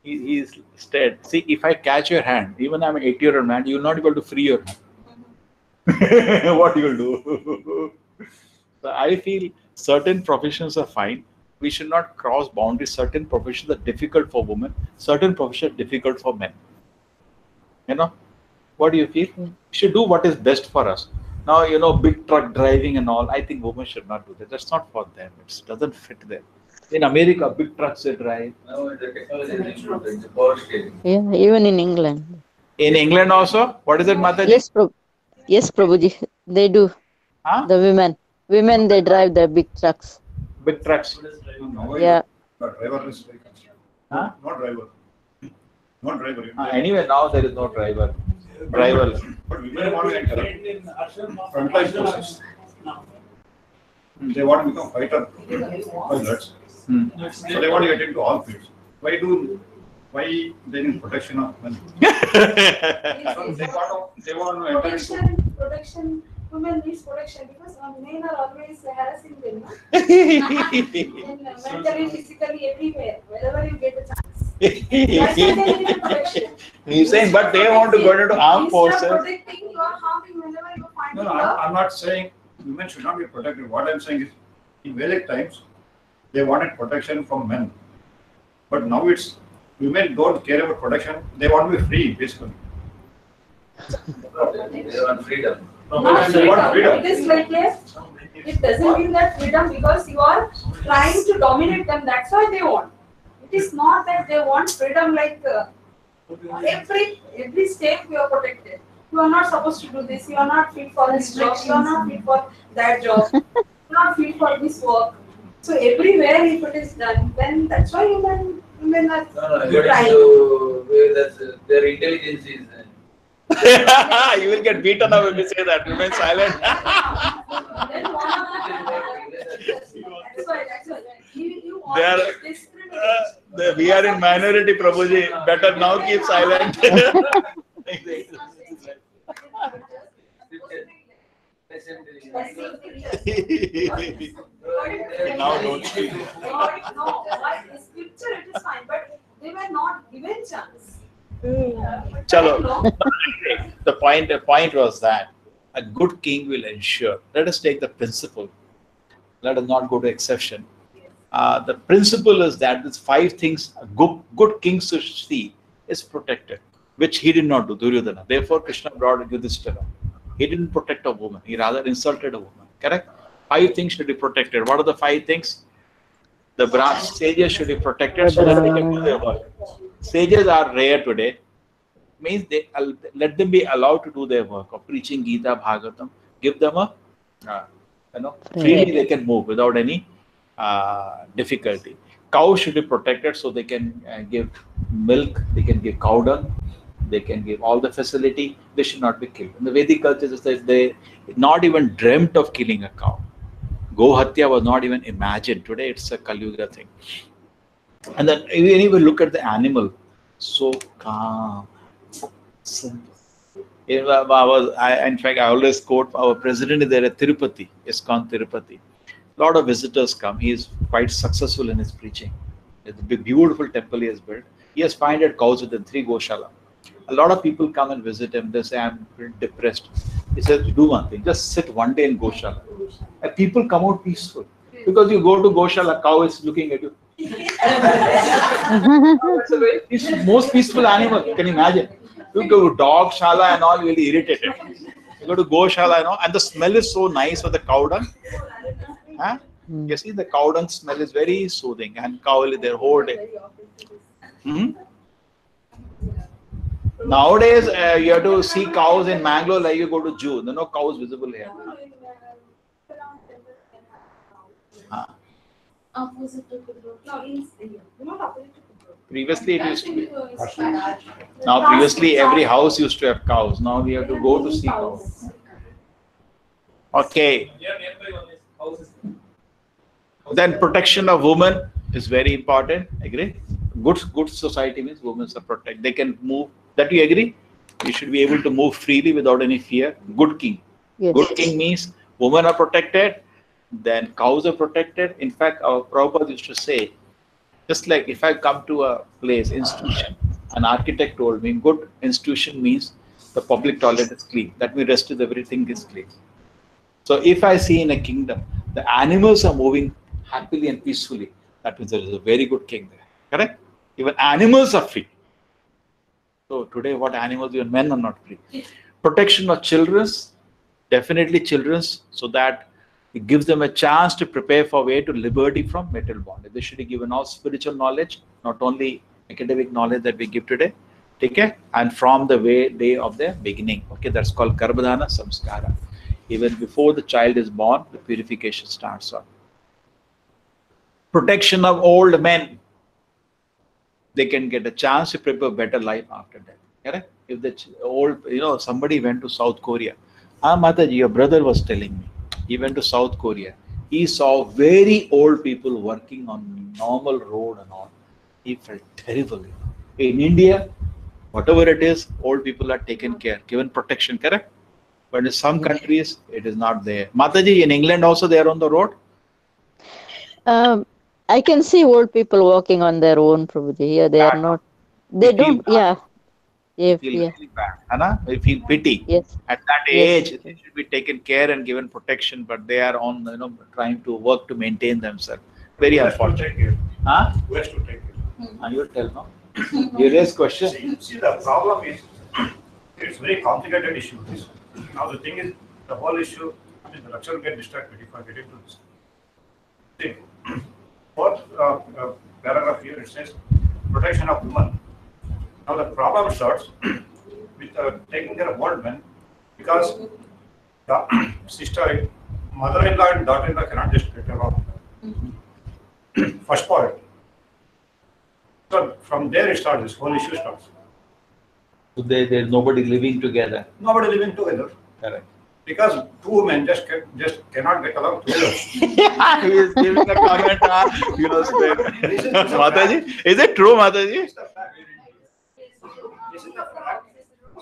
S1: he's stared. See, if I catch your hand, even I'm an 80-year-old man, you'll not be able to free your hand. What you'll do? So I feel certain professions are fine. We should not cross boundaries. Certain professions are difficult for women. Certain professions are difficult for men. You know, what do you feel? We should do what is best for us. Now, you know, big truck driving and all, I think women should not do that. That's not for them. It doesn't fit them. In America, big trucks they drive.
S4: Now the technology is improved, the power steering.
S2: Yeah, even in England.
S1: In England also? What is it, Mataji?
S2: Yes, Prabhuji. They do.
S1: Huh?
S2: The women, they drive the big trucks.
S1: Big trucks.
S2: Yeah.
S5: Driverless vehicles.
S1: Huh?
S5: Not driver. Not driver.
S1: Anyway, now there is no driver. Driverless.
S5: But women want to enter frontline forces. They want to become fighter pilots. So they want to get into all fields. Why they need protection of men? They want to enter into
S3: Protection. Women needs protection because men are always harassing them. Mentally, physically, everywhere, wherever you get a chance. That's why they need protection.
S1: He's saying, but they want to go into armed forces.
S3: Instead of protecting, you are harming whenever you find
S5: No, I'm not saying women should not be protected. What I'm saying is, in Vedic times, they wanted protection from men. But now it's, women don't care about protection. They want to be free, basically.
S4: They want freedom.
S3: Not
S5: They want
S3: freedom.
S5: freedom.
S3: It is like it doesn't mean that freedom because you are trying to dominate them. That's why they want. It is not that they want freedom like every step you are protected. You are not supposed to do this. You are not fit for this job. You are not fit for that job. You are not fit for this work. So everywhere, if it is done, then that's why women are trying.
S4: Their intelligence is.
S1: You will get beaten up if you say that. Remain silent.
S3: Then one of that's why. You
S1: They are,
S3: always discriminate.
S1: we are in minority, Prabhuji. Better now keep silent. Now don't speak.
S3: No, but scripture it is fine, but they were not given chance.
S1: Chalo. The point was that a good king will ensure. Let us take the principle. Let us not go to exception. The principle is that these 5 things a good king should see is protected, which he did not do, Duryodhana. Therefore, Krishna brought Yudhishthira. He didn't protect a woman. He rather insulted a woman. Correct? 5 things should be protected. What are the 5 things? The sages should be protected so that they can do their work. Sages are rare today. Means they let them be allowed to do their work of preaching Gita, Bhagavatam. Give them a freely they can move without any difficulty. Cows should be protected so they can give milk. They can give cow dung. They can give all the facility. They should not be killed. In the Vedic culture, they not even dreamt of killing a cow. Gohatya was not even imagined. Today, it's a Kali Yuga thing. And then when you look at the animal, so calm, simple. In fact, I always quote our president is there at Tirupati, ISKCON Tirupati. A lot of visitors come. He is quite successful in his preaching. It's a beautiful temple he has built. He has 500 cows within 3 Goshala. A lot of people come and visit him. They say, I'm depressed. He says, do one thing, just sit one day in Goshala. And people come out peaceful. Because you go to Goshala, cow is looking at you. It's a very most peaceful animal. Can you imagine? You go to dog shala and all, you will be irritated. You go to Goshala, and the smell is so nice of the cow dung. Huh? You see, the cow dung smell is very soothing, and cow will be there whole day. Nowadays, you have to see cows in Mangalore like you go to Zoo. There are no cows visible here.
S3: Opposite to Kudro. No, not opposite to Kudro.
S1: Previously, it used to be. Now, previously, every house used to have cows. Now we have to go to see cows. Okay. Then protection of women is very important. Agree? Good society means women are protected. They can move. That you agree? You should be able to move freely without any fear. Good king.
S2: Yes.
S1: Good king means women are protected. Then cows are protected. In fact, our Prabhupada used to say, Just like if I come to a place, institution, an architect told me, good institution means the public toilet is clean. That means rest of everything is clean. So if I see in a kingdom, the animals are moving happily and peacefully, that means there is a very good king there. Correct? Even animals are free. So today, what animals, even men are not free. Protection of children's, definitely children's, so that it gives them a chance to prepare for way to liberty from material bondage. They should be given all spiritual knowledge, not only academic knowledge that we give today. Okay? And from the day of their beginning. Okay, that's called Garbhadhana Samskara. Even before the child is born, the purification starts on. Protection of old men. They can get a chance to prepare a better life after death. Correct? If the somebody went to South Korea. Mataji, your brother was telling me. He went to South Korea. He saw very old people working on normal road and all. He felt terrible. In India, whatever it is, old people are taken care, given protection, correct? But in some countries, it is not there. Mataji, in England also they are on the road?
S2: I can see old people walking on their own, Prabhuji. Yeah, they are not. They don't. Yeah.
S1: They feel really bad. They feel pity.
S2: Yes.
S1: At that age, they should be taken care and given protection, but they are on, trying to work to maintain themselves. Very unfortunate.
S5: Who has to take care?
S1: You tell, no? You raise question.
S5: See, the problem is, it's very complicated issue. Now the thing is, the whole issue, the lecture will get distracted if I get into this. See, fourth paragraph here, it says, protection of women. Now the problem starts with taking care of old men, because the sister, mother-in-law and daughter-in-law cannot just get along. First point. So from there it starts, this whole issue starts.
S1: So there's nobody living together.
S5: Nobody living together.
S1: Correct.
S5: Because two women just cannot get along together.
S1: He is giving a comment on, Mataji. Is it true, Mataji?
S5: This is the fact. This is the fact.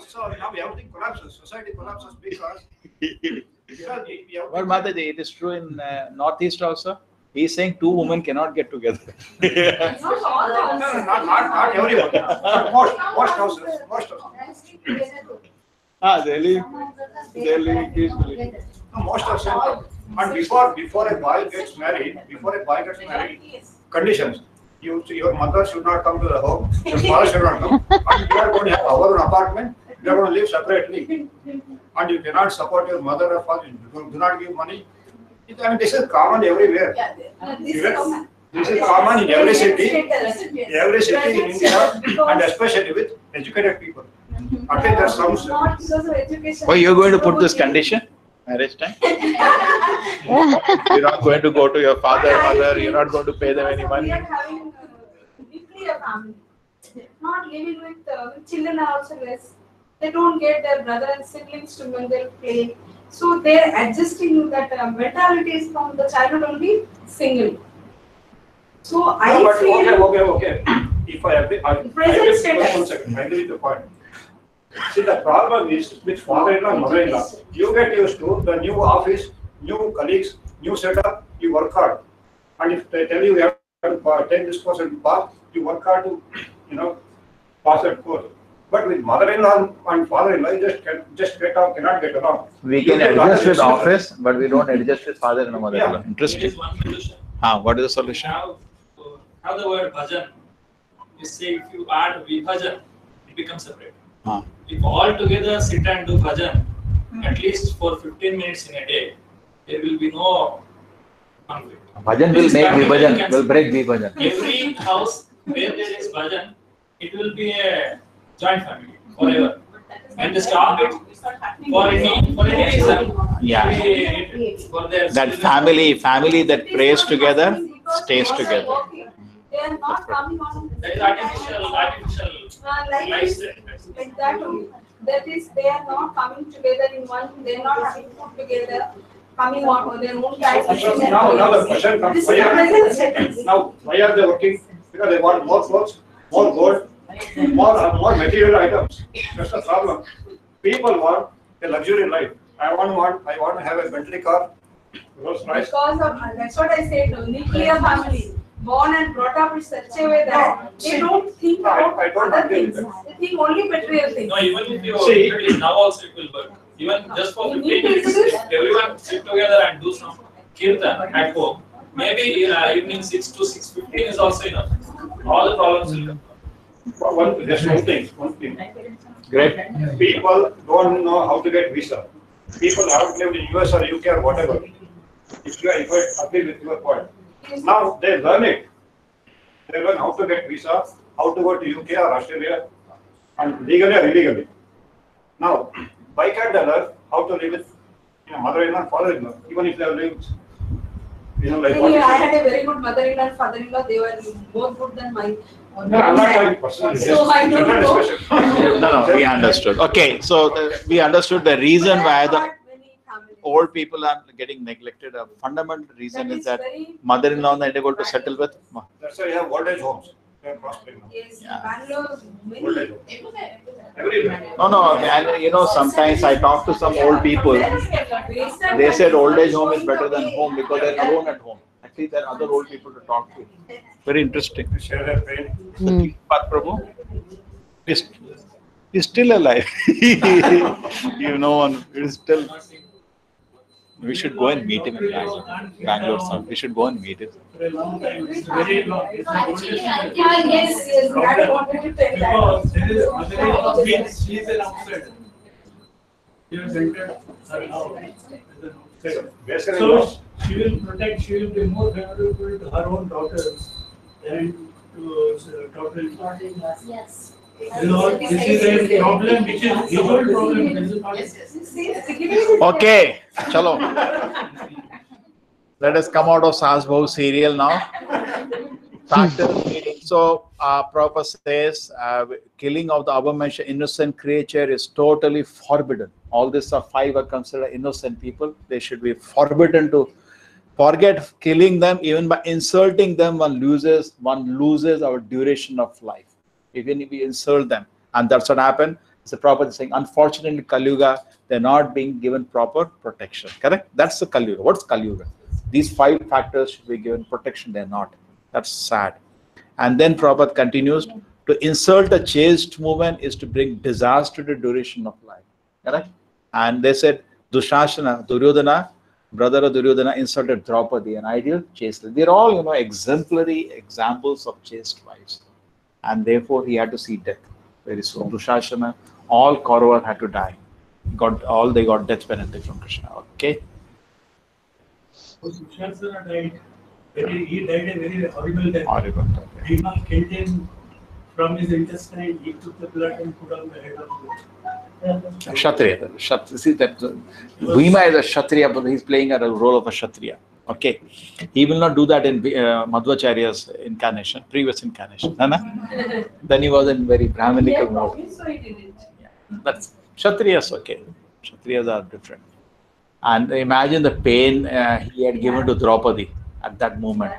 S5: So now everything collapses. Society collapses because
S1: But Mataji, it is true in Northeast also. He is saying two women cannot get together.
S3: Not all
S5: no,
S3: houses.
S5: not everyone. Most houses.
S1: They live peacefully.
S5: No, most of them. And before a boy gets married, conditions. Your mother should not come to the home. Your father should not come. And you are going to have our own apartment. You are going to live separately. And you cannot support your mother or father. You do not give money. I mean, this is common everywhere. This is common in every city in India, and especially with educated people. Okay, there's some.
S3: Not because of education.
S1: Why you're going to put this condition? Marriage time? You're not going to go to your father, mother, you're not going to pay them any money.
S3: We are having nuclear family. Not living with children are also less. They don't get their brother and siblings to when they'll play. So they're adjusting that mentality is from the childhood only single. So I feel.
S5: Okay. If I agree, I agree with the point. See, the problem is with father-in-law and mother-in-law. You get used to the new office, new colleagues, new setup, you work hard. And if they tell you have to take this course and pass, you work hard to, pass that course. But with mother-in-law and father-in-law, you cannot get along.
S1: We can adjust with office, but we don't adjust with father and mother-in-law.
S5: Yeah.
S1: Interesting.
S8: There is one solution.
S1: What is the solution?
S8: Have the word bhajan. You say if you add vibhajan, it becomes separate. If all together sit and do bhajan, at least for 15 minutes in a day, there will be no conflict.
S1: Bhajan will make vibhajan, will break vibhajan.
S8: Every house where there is bhajan, it will be a joint family forever. And they stop it for any reason.
S1: Yeah.
S8: For their
S1: That family that prays together stays together.
S3: They are not coming on.
S8: That is artificial lifestyle.
S3: Like that only. That is, they are not coming together in one. They are not having food together. Coming on for their own time.
S5: Now the question comes. Why are they working? Because they want more clothes, more gold, more material items. That's the problem. People want a luxury life. I want to have a Bentley car, Rolls Royce.
S3: Because of that's what I said. Nuclear family. born and brought up in such a way that they don't think about other things. They think only material things.
S8: No, even if you introduce now also it will work. Even just for 15 minutes, if everyone sit together and do some kirtan at home, maybe evening 6 to 6:15 is also enough. All the problems will come.
S5: Just one thing.
S1: Great.
S5: People don't know how to get visa. People haven't lived in US or UK or whatever. If I agree with your point. Now they learn it. They learn how to get visa, how to go to UK or Australia, and legally or illegally. Now, why can't they learn how to live with mother-in-law and father-in-law, even if they have lived, like what?
S3: I had a very good mother-in-law and father-in-law. They were more good than mine.
S5: No, I'm not talking personally.
S3: So I don't know.
S1: No, we understood. Okay, so we understood the reason why the old people are getting neglected. A fundamental reason is that mother-in-law are not able to settle with.
S5: That's why you have old age homes. They are prospering now.
S3: Yes, Bangalore,
S5: Old age
S3: many.
S5: homes. Everywhere.
S1: No, and sometimes I talk to some old people. They said old age home is better than home because they're alone at home. At least there are other old people to talk to. Very interesting.
S5: They share their pain.
S1: But Prabhu is still alive. Is still. We should go and meet him in Bangalore. We should go and meet him.
S6: For a long time, it's very long. It's not only
S3: Yes, I don't want to tell
S6: because
S3: that.
S6: there is she is an outsider. She has entered her house as an outsider.
S5: Basically,
S6: So she will protect, she will be more favorable to her own daughters than to daughter-in-law.
S3: Yes.
S6: This is a problem which is his own problem. This is not
S1: Okay, chalo. Let us come out of Saas Bahu serial now. So, Prabhupada says, killing of the above-mentioned innocent creature is totally forbidden. All these five are considered innocent people. They should be forbidden to forget killing them. Even by insulting them, one loses our duration of life. Even if we insult them, and that's what happened. The Prabhupada is saying, unfortunately, Kali Yuga, they're not being given proper protection. Correct? That's the Kali Yuga. What's Kali Yuga? These five factors should be given protection. They're not. That's sad. And then Prabhupada continues, to insult a chaste woman is to bring disaster to the duration of life. Correct? And they said, Dushasana, Duryodhana, brother of Duryodhana, insulted Draupadi, an ideal chaste. They're all, exemplary examples of chaste wives. And therefore, he had to see death very soon. Dushasana, all Kauravas had to die. They got death penalty from Krishna. Okay.
S6: Dushasana died. He died a very horrible death.
S1: Horrible.
S6: Bhima killed him from his intestine. He took the blood and put on the head of the
S1: Kshatriya. See that Bhima is a Kshatriya, but he's playing a role of a Kshatriya. Okay. He will not do that in Madhvacharya's incarnation, previous incarnation. Then he was in very Brahminical mode.
S3: So he did it.
S1: That's Kshatriyas, okay. Kshatriyas are different. And imagine the pain he had given to Draupadi at that moment.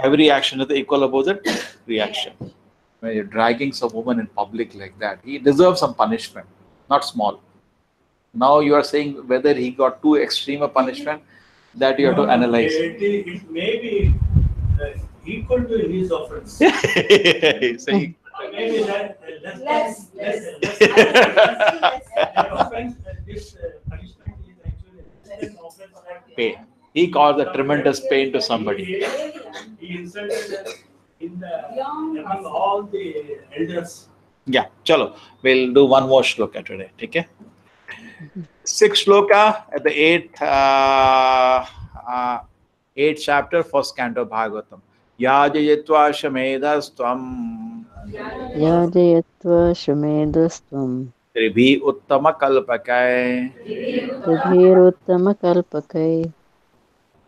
S1: Every action is the equal opposite reaction. When you're dragging some woman in public like that, he deserves some punishment, not small. Now you are saying whether he got too extreme a punishment, that you have to analyze.
S6: It may be equal to his offense.
S1: Saying,
S6: Maybe less. That offense, this punishment is actually an offense.
S1: pain. He caused a tremendous pain to somebody.
S6: He insulted among all the elders.
S1: Yeah, chalo. We'll do one more shloka today. Okay? Sixth shloka at the eighth chapter, first canto Bhagavatam. Yajayatva shamedastvam.
S2: Yajayatva shamedastvam.
S1: Tribhi uttama kalpakai.
S2: Tribhiruttama kalpakai.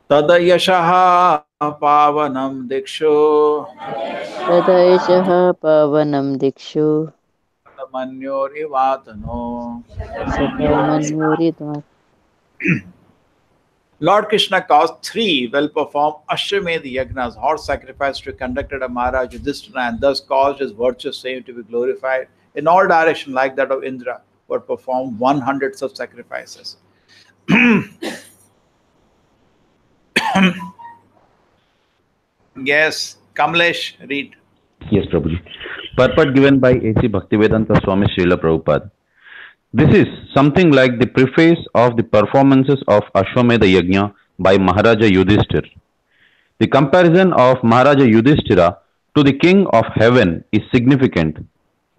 S1: Tadayashaha pavanam dikshu.
S2: Tadayashaha pavanam dikshu.
S1: Manyori vatano.
S2: Sakamanyori.
S1: Lord Krishna caused 3 well-performed Ashwamedh yagnas, horse sacrifice, to be conducted at Maharaj Yudhishthira, and thus caused his virtuous fame to be glorified in all directions, like that of Indra, who had performed 100 such sacrifices. Yes, Kamlesh, read.
S7: Yes, Prabhuji. Purport given by A.C. Bhaktivedanta Swami Srila Prabhupada. This is something like the preface of the performances of Ashwamedha Yajna by Maharaja Yudhishthir. The comparison of Maharaja Yudhishthira to the King of Heaven is significant.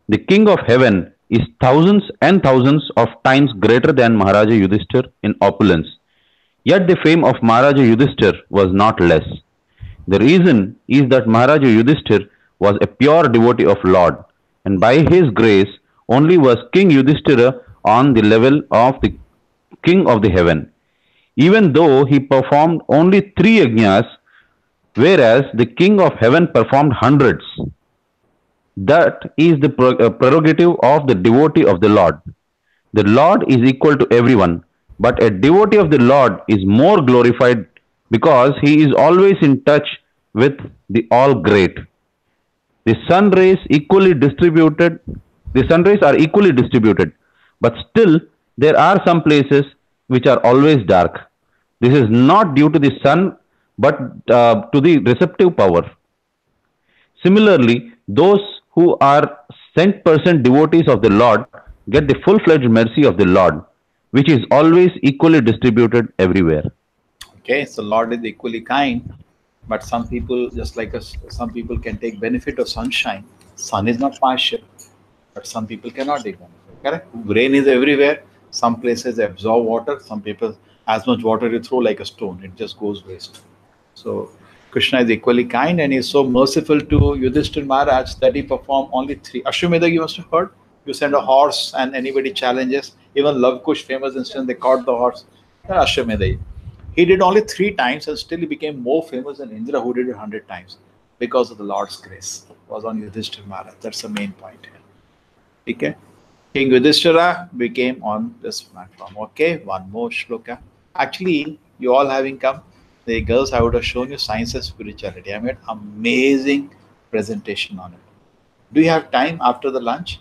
S7: The King of Heaven is thousands and thousands of times greater than Maharaja Yudhishthir in opulence. Yet the fame of Maharaja Yudhishthir was not less. The reason is that Maharaja Yudhishthir was a pure devotee of Lord, and by his grace only was King Yudhishthira on the level of the King of the Heaven. Even though he performed only 3 yajnas, whereas the King of Heaven performed hundreds. That is the prerogative of the devotee of the Lord. The Lord is equal to everyone, but a devotee of the Lord is more glorified because he is always in touch with the All Great. The sun rays are equally distributed, but still there are some places which are always dark. This is not due to the sun, but to the receptive power. Similarly, those who are cent% devotees of the Lord get the full-fledged mercy of the Lord, which is always equally distributed everywhere.
S1: Okay, so Lord is equally kind, but some people, just like us, some people can take benefit of sunshine. Sun is not partial, but some people cannot take benefit. Correct? Rain is everywhere. Some places absorb water. Some people, as much water you throw like a stone, it just goes waste. So Krishna is equally kind, and he is so merciful to Yudhishthira Maharaj that he performed only 3. Ashwamedha, you must have heard. You send a horse and anybody challenges. Even Love Kush, famous instance, they caught the horse. Ashwamedha. He did only 3 times and still he became more famous than Indra, who did it 100 times because of the Lord's grace. It was on Yudhishthira Maharaj. That's the main point here. Okay. King Yudhishthira became on this platform. Okay, one more shloka. Actually, you all having come, the girls, I would have shown you science and spirituality. I made amazing presentation on it. Do you have time after the lunch?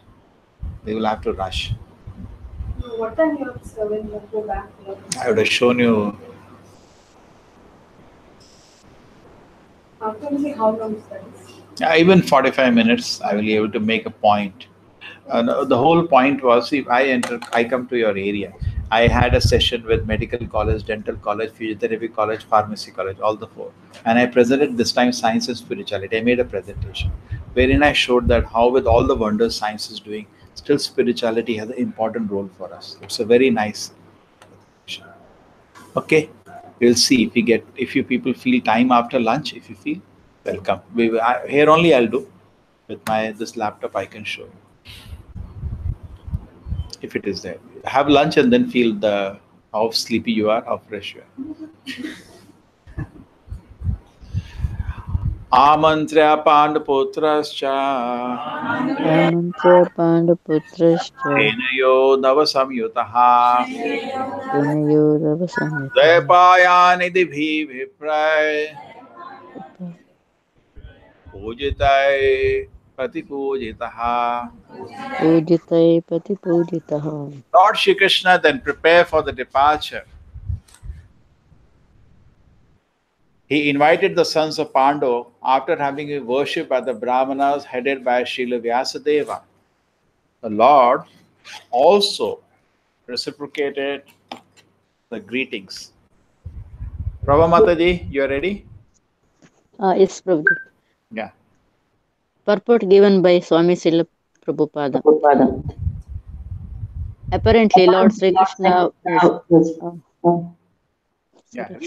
S1: They will have to rush.
S3: What time you have when you go back?
S1: I would have shown you.
S3: After me, how long is that?
S1: Even 45 minutes, I will be able to make a point. The whole point was, if I come to your area. I had a session with medical college, dental college, physiotherapy college, pharmacy college, all the 4. And I presented this time science and spirituality. I made a presentation wherein I showed that how with all the wonders science is doing, still spirituality has an important role for us. It's a very nice presentation. Okay, we'll see if you people feel time after lunch. If you feel, welcome. Here only I'll do with this laptop. I can show you if it is there. Have lunch and then feel how sleepy you are, how fresh you are. Amantra Pandaputrascha Enayo Navasamyutaha Dvepaya Nidibhi Vipray Pujitai Patipujitaha. Lord Shri Krishna then prepared for the departure. He invited the sons of Pandu after having a worship at the Brahmanas headed by Srila Vyasadeva. The Lord also reciprocated the greetings. Prabhu Mataji, you are ready?
S2: Yes, Prabhuji.
S1: Yeah.
S2: Purport given by Swami Srila Prabhupada. Apparently, Lord Sri Krishna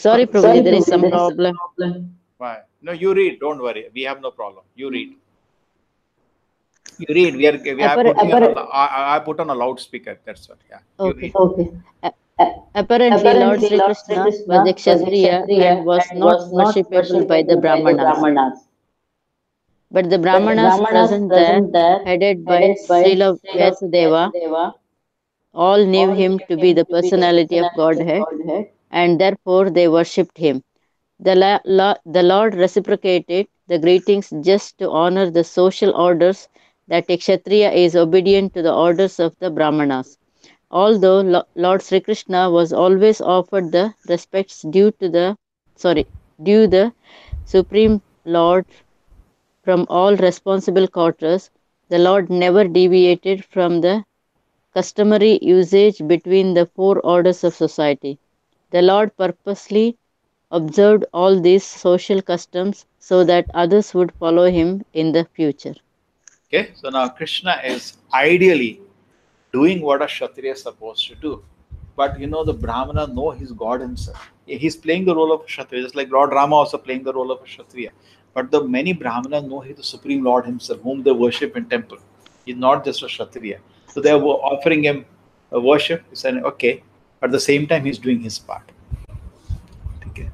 S2: Sorry, Prabhuji, there is some problem.
S1: Why? No, you read. Don't worry. We have no problem. You read. You read. I put on a loudspeaker. That's what. Yeah.
S2: Okay. Apparently, Lord Sri Krishna was a Kshatriya and was not worshipable by the Brahmanas. But the Brahmanas present there, headed by Srila Vyasadeva, all knew him to be the personality of Godhead, and therefore they worshipped him. The Lord reciprocated the greetings just to honor the social orders that a Kshatriya is obedient to the orders of the Brahmanas. Although Lord Sri Krishna was always offered the respects due the supreme Lord from all responsible quarters, the Lord never deviated from the customary usage between the four orders of society. The Lord purposely observed all these social customs so that others would follow him in the future.
S1: Okay, so now Krishna is ideally doing what a Kshatriya is supposed to do. But the Brahmana know his God himself. He's playing the role of a Kshatriya, just like Lord Rama also playing the role of a Kshatriya. But the many Brahmanas know he's the Supreme Lord himself, whom they worship in temple. He's not just a Kshatriya. So they are offering him a worship. He's saying, okay, but at the same time, he's doing his part. Okay.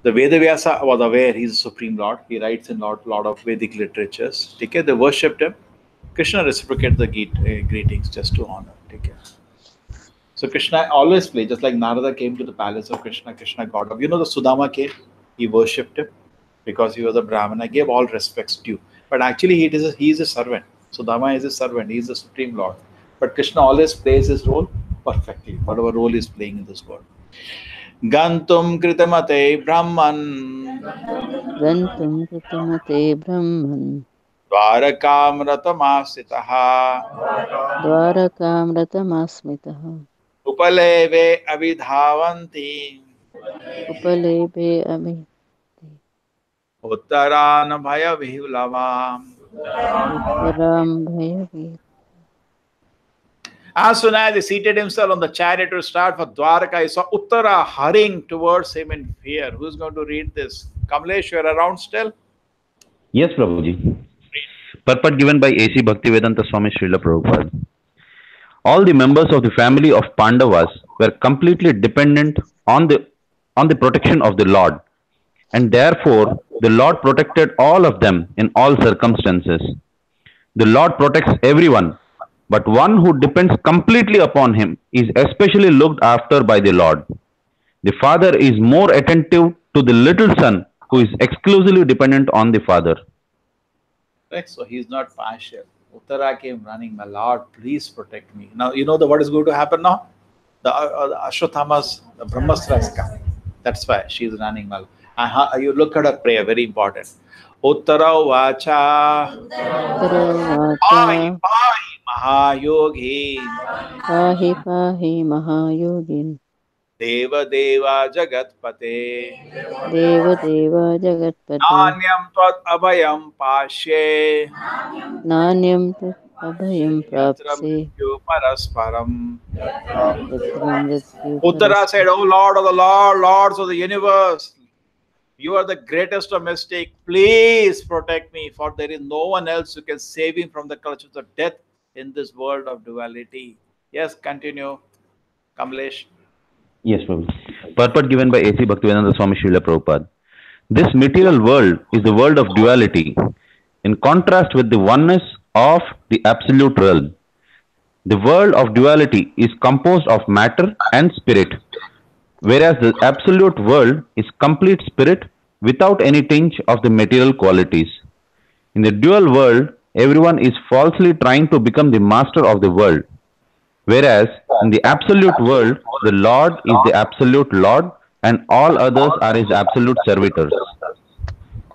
S1: The Vedavyasa was aware he's the Supreme Lord. He writes in a lot of Vedic literatures. Okay. They worshipped him. Krishna reciprocated the greetings just to honor. Okay. So Krishna always plays, just like Narada came to the palace of Krishna, Krishna got up. The Sudama came, he worshipped him because he was a Brahmana, gave all respects due. But actually he is a servant. Sudama is a servant, he is the Supreme Lord. But Krishna always plays his role perfectly, whatever role he is playing in this world. Gantum kritamate Brahman.
S2: Gantum kritamate Brahman.
S1: Dvarakam ratamasitaha.
S2: Dvarakam ratamasmitaha.
S1: Upaleve abhidhavanti.
S2: Upaleve abhidhavanti.
S1: Uttaran bhaya vihulavam.
S2: Uttaram bhaya vihulavam.
S1: As soon as he seated himself on the chariot to start for Dwaraka, he saw Uttara hurrying towards him in fear. Who's going to read this? Kamlesh, you are around still?
S7: Yes, Prabhuji. Purport given by A.C. Bhaktivedanta Swami Srila Prabhupada. All the members of the family of Pandavas were completely dependent on the protection of the Lord, and therefore the Lord protected all of them in all circumstances. The Lord protects everyone, but one who depends completely upon him is especially looked after by the Lord. The father is more attentive to the little son who is exclusively dependent on the father.
S1: Right, so he is not partial. Uttara came running, my Lord, please protect me. Now, what is going to happen now? The Ashwatthama's, the Brahmastra is coming. That's why she is running. You look at her prayer, very important. Uttara vacha. Pahi Mahayogi.
S2: Pahi Mahayogin.
S1: Deva Deva Jagatpate.
S2: Deva Deva Jagatpate.
S1: Nanyam Tvat Abhayam Pashe.
S2: Nanyam Tvat Abhayam Prapse.
S1: Parasparam. Uttara said, O Lord of the Lords of the universe, you are the greatest of mystic. Please protect me, for there is no one else who can save him from the clutches of death in this world of duality. Yes, continue, Kamlesh.
S7: Yes, Prabhu. Purport given by A.C. Bhaktivedanta Swami Srila Prabhupada. This material world is the world of duality, in contrast with the oneness of the absolute realm. The world of duality is composed of matter and spirit, whereas the absolute world is complete spirit without any tinge of the material qualities. In the dual world, everyone is falsely trying to become the master of the world, whereas in the absolute world, the Lord is the absolute Lord and all others are his absolute servitors.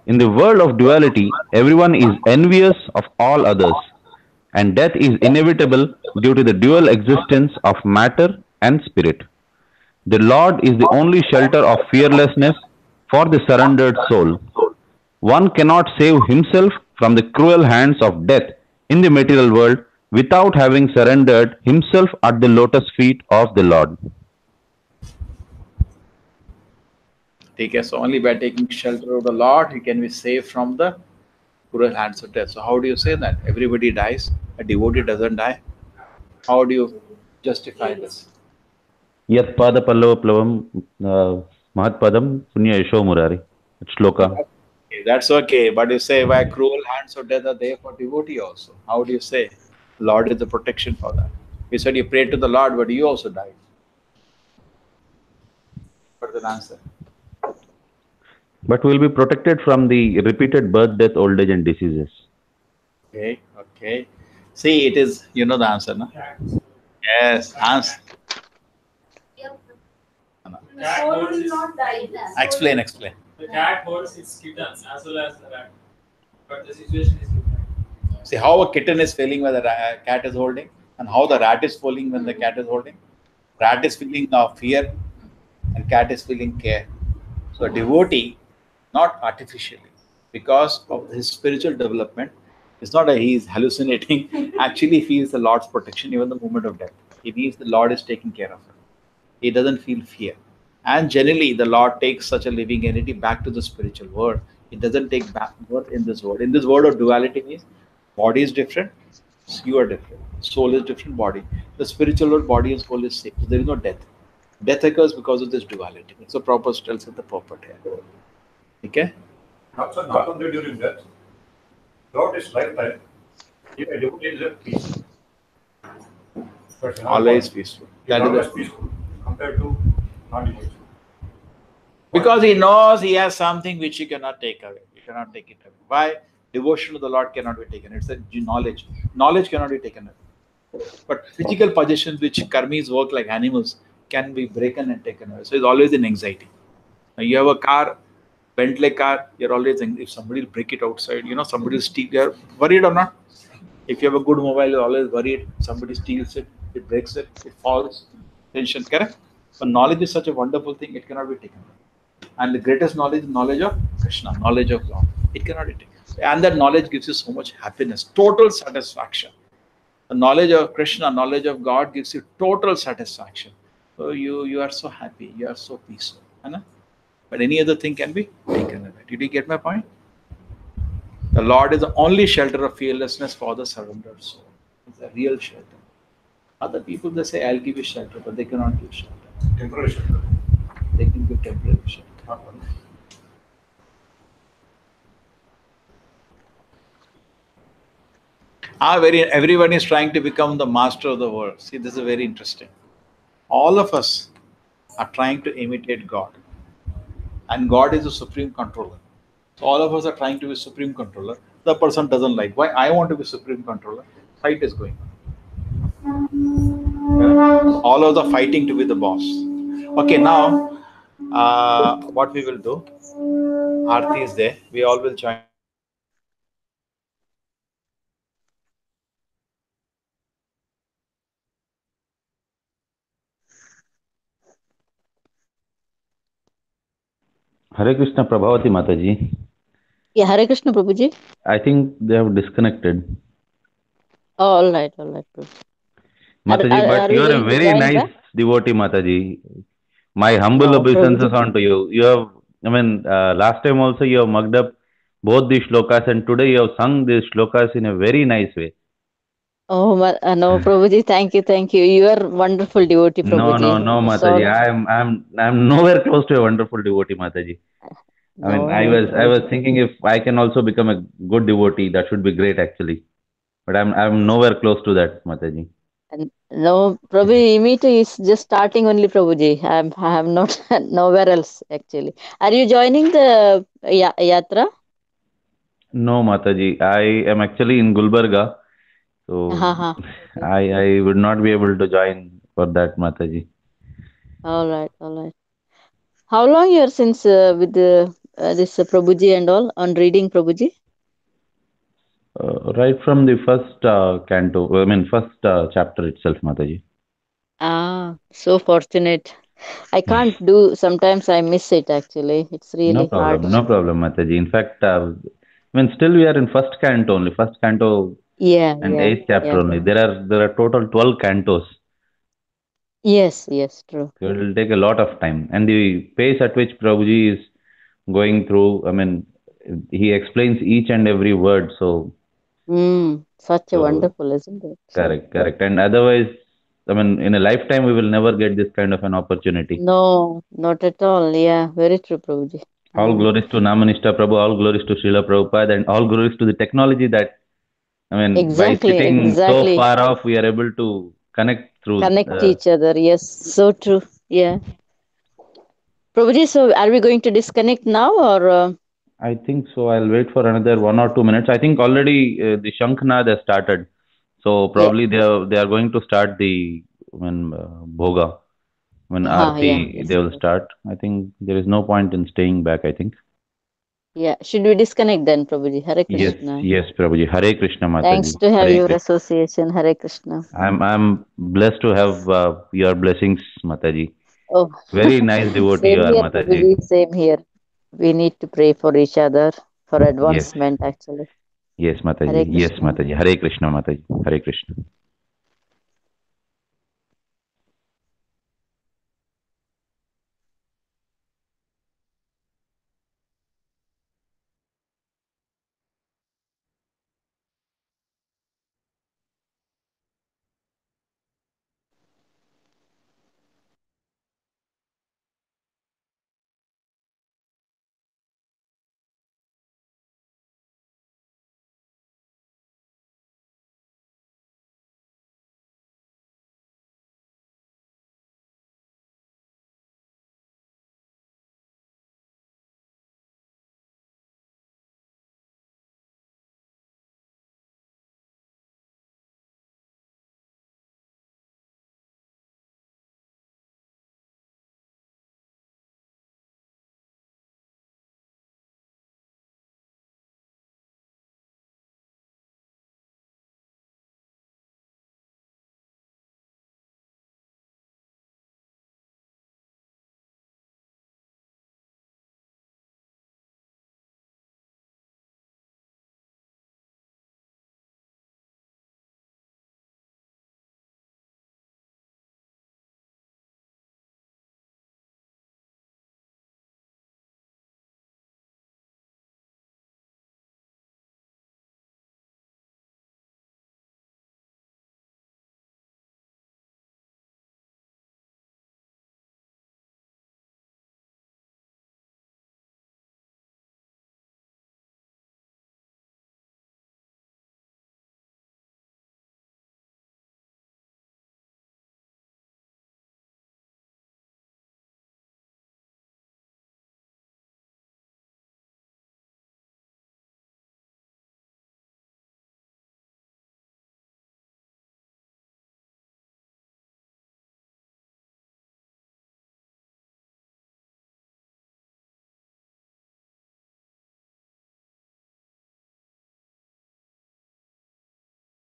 S7: In the world of duality, everyone is envious of all others, and death is inevitable due to the dual existence of matter and spirit. The Lord is the only shelter of fearlessness for the surrendered soul. One cannot save himself from the cruel hands of death in the material world without having surrendered himself at the lotus feet of the Lord.
S1: Okay, so only by taking shelter of the Lord, he can be saved from the cruel hands of death. So how do you say that? Everybody dies, a devotee doesn't die. How do you justify this?
S7: Yat pada pallava plavam mahat padam punya yasho murari. Shloka.
S1: Okay, that's okay, but you say why cruel hands of death are there for devotee also? How do you say Lord is the protection for that? You said you prayed to the Lord, but you also died. What's the answer?
S7: But we will be protected from the repeated birth, death, old age and diseases.
S1: Okay, okay. See, it is, you know the answer, no? Yes, answer.
S3: The soul will not die.
S1: Explain.
S8: The cat holds its kitten as well as the rat, but the situation is different.
S1: See how a kitten is feeling when the cat is holding, and how the rat is feeling when the cat is holding. Rat is feeling fear, and cat is feeling care. So a devotee, not artificially, because of his spiritual development, it's not that he is hallucinating. Actually, he feels the Lord's protection even the moment of death. He feels the Lord is taking care of him. He doesn't feel fear. And generally, the Lord takes such a living entity back to the spiritual world. It doesn't take back birth in this world. In this world of duality means body is different, you are different. Soul is different, body. The spiritual world, body and soul is same. So there is no death. Death occurs because of this duality. So Prabhupada tells us the purport here. Okay?
S5: Not only during death, throughout his lifetime, a devotee is at peace.
S1: Always peaceful.
S5: That is always peaceful compared to non-devotee.
S1: Because he knows he has something which he cannot take away. He cannot take it away. Why? Devotion to the Lord cannot be taken. It's a knowledge. Knowledge cannot be taken away. But physical possessions which karmis work like animals can be broken and taken away. So it's always in anxiety. Now you have a car, Bentley car, you're always if somebody will break it outside, somebody will steal, you're worried or not? If you have a good mobile, you're always worried. Somebody steals it, it breaks it, it falls. Tension, correct? But knowledge is such a wonderful thing, it cannot be taken away. And the greatest knowledge is knowledge of Krishna, knowledge of God. It cannot be taken. And that knowledge gives you so much happiness, total satisfaction. The knowledge of Krishna, knowledge of God gives you total satisfaction. So you are so happy, you are so peaceful. But any other thing can be taken away. Did you get my point? The Lord is the only shelter of fearlessness for the surrendered soul. It's a real shelter. Other people, they say, I'll give you shelter, but they cannot give shelter.
S5: Temporary shelter.
S1: They can give temporary shelter. Everyone is trying to become the master of the world. See, this is very interesting. All of us are trying to imitate God. And God is the supreme controller. So all of us are trying to be supreme controller. The person doesn't like. Why I want to be supreme controller? Fight is going on. All of us are fighting to be the boss. Okay, now what we will do, Aarti is there. We all will join.
S7: Hare Krishna Prabhavati Mataji.
S2: Yeah, Hare Krishna Prabhuji.
S7: I think they have disconnected.
S2: Oh, all right, Prabhu.
S7: Mataji, but you are a very nice devotee, Mataji. My humble obeisances onto you. You have, last time also you have mugged up both the shlokas, and today you have sung these shlokas in a very nice way.
S2: Oh, no, Prabhuji, thank you. You are wonderful devotee, Prabhuji.
S7: No, Mataji. I'm nowhere close to a wonderful devotee, Mataji. I was thinking if I can also become a good devotee, that should be great actually. But I'm nowhere close to that, Mataji.
S2: No, Prabhuji, me too is just starting only, Prabhuji. I am not nowhere else actually. Are you joining the yatra?
S7: No, Mataji. I am actually in Gulbarga. So I would not be able to join for that, Mataji.
S2: All right. How long you are since with this Prabhuji and all on reading Prabhuji?
S7: Right from the first canto, first chapter itself, Mataji.
S2: So fortunate. I can't do. Sometimes I miss it. Actually, it's really hard.
S7: No problem, Mataji. In fact, still we are in first canto only. First canto. And 8th chapter only. There are total 12 cantos.
S2: Yes, true.
S7: So it will take a lot of time. And the pace at which Prabhuji is going through, he explains each and every word. So
S2: such a wonderful, isn't it?
S7: Correct. And otherwise, in a lifetime, we will never get this kind of an opportunity.
S2: No, not at all. Yeah, very true, Prabhuji.
S7: All glories to Namanishta Prabhu, all glories to Srila Prabhupada, and all glories to the technology that, by sitting so far off, we are able to connect
S2: each other. Yes, so true. Yeah. Prabhuji, so are we going to disconnect now or?
S7: I think so. I'll wait for another 1 or 2 minutes. I think already the Shankhnaad has started. So probably they are going to start the Bhoga. When Aarti, they will start. I think there is no point in staying back, I think.
S2: Yeah, should we disconnect then, Prabhuji? Hare
S7: Yes,
S2: Krishna.
S7: yes, Prabhuji. Hare Krishna,
S2: Thanks
S7: Mataji.
S2: to have
S7: Hare
S2: your
S7: Krishna.
S2: association. Hare Krishna.
S7: I'm blessed to have your blessings, Mataji.
S2: Oh,
S7: Very nice devotee you
S2: same
S7: are,
S2: here,
S7: Mataji.
S2: Prabhuji. Same here. We need to pray for each other for
S7: Yes,
S2: advancement, actually.
S7: yes,
S2: Hare
S7: Mataji. Yes,
S2: Krishna.
S7: Mataji. Hare Krishna, Mataji. Hare Krishna.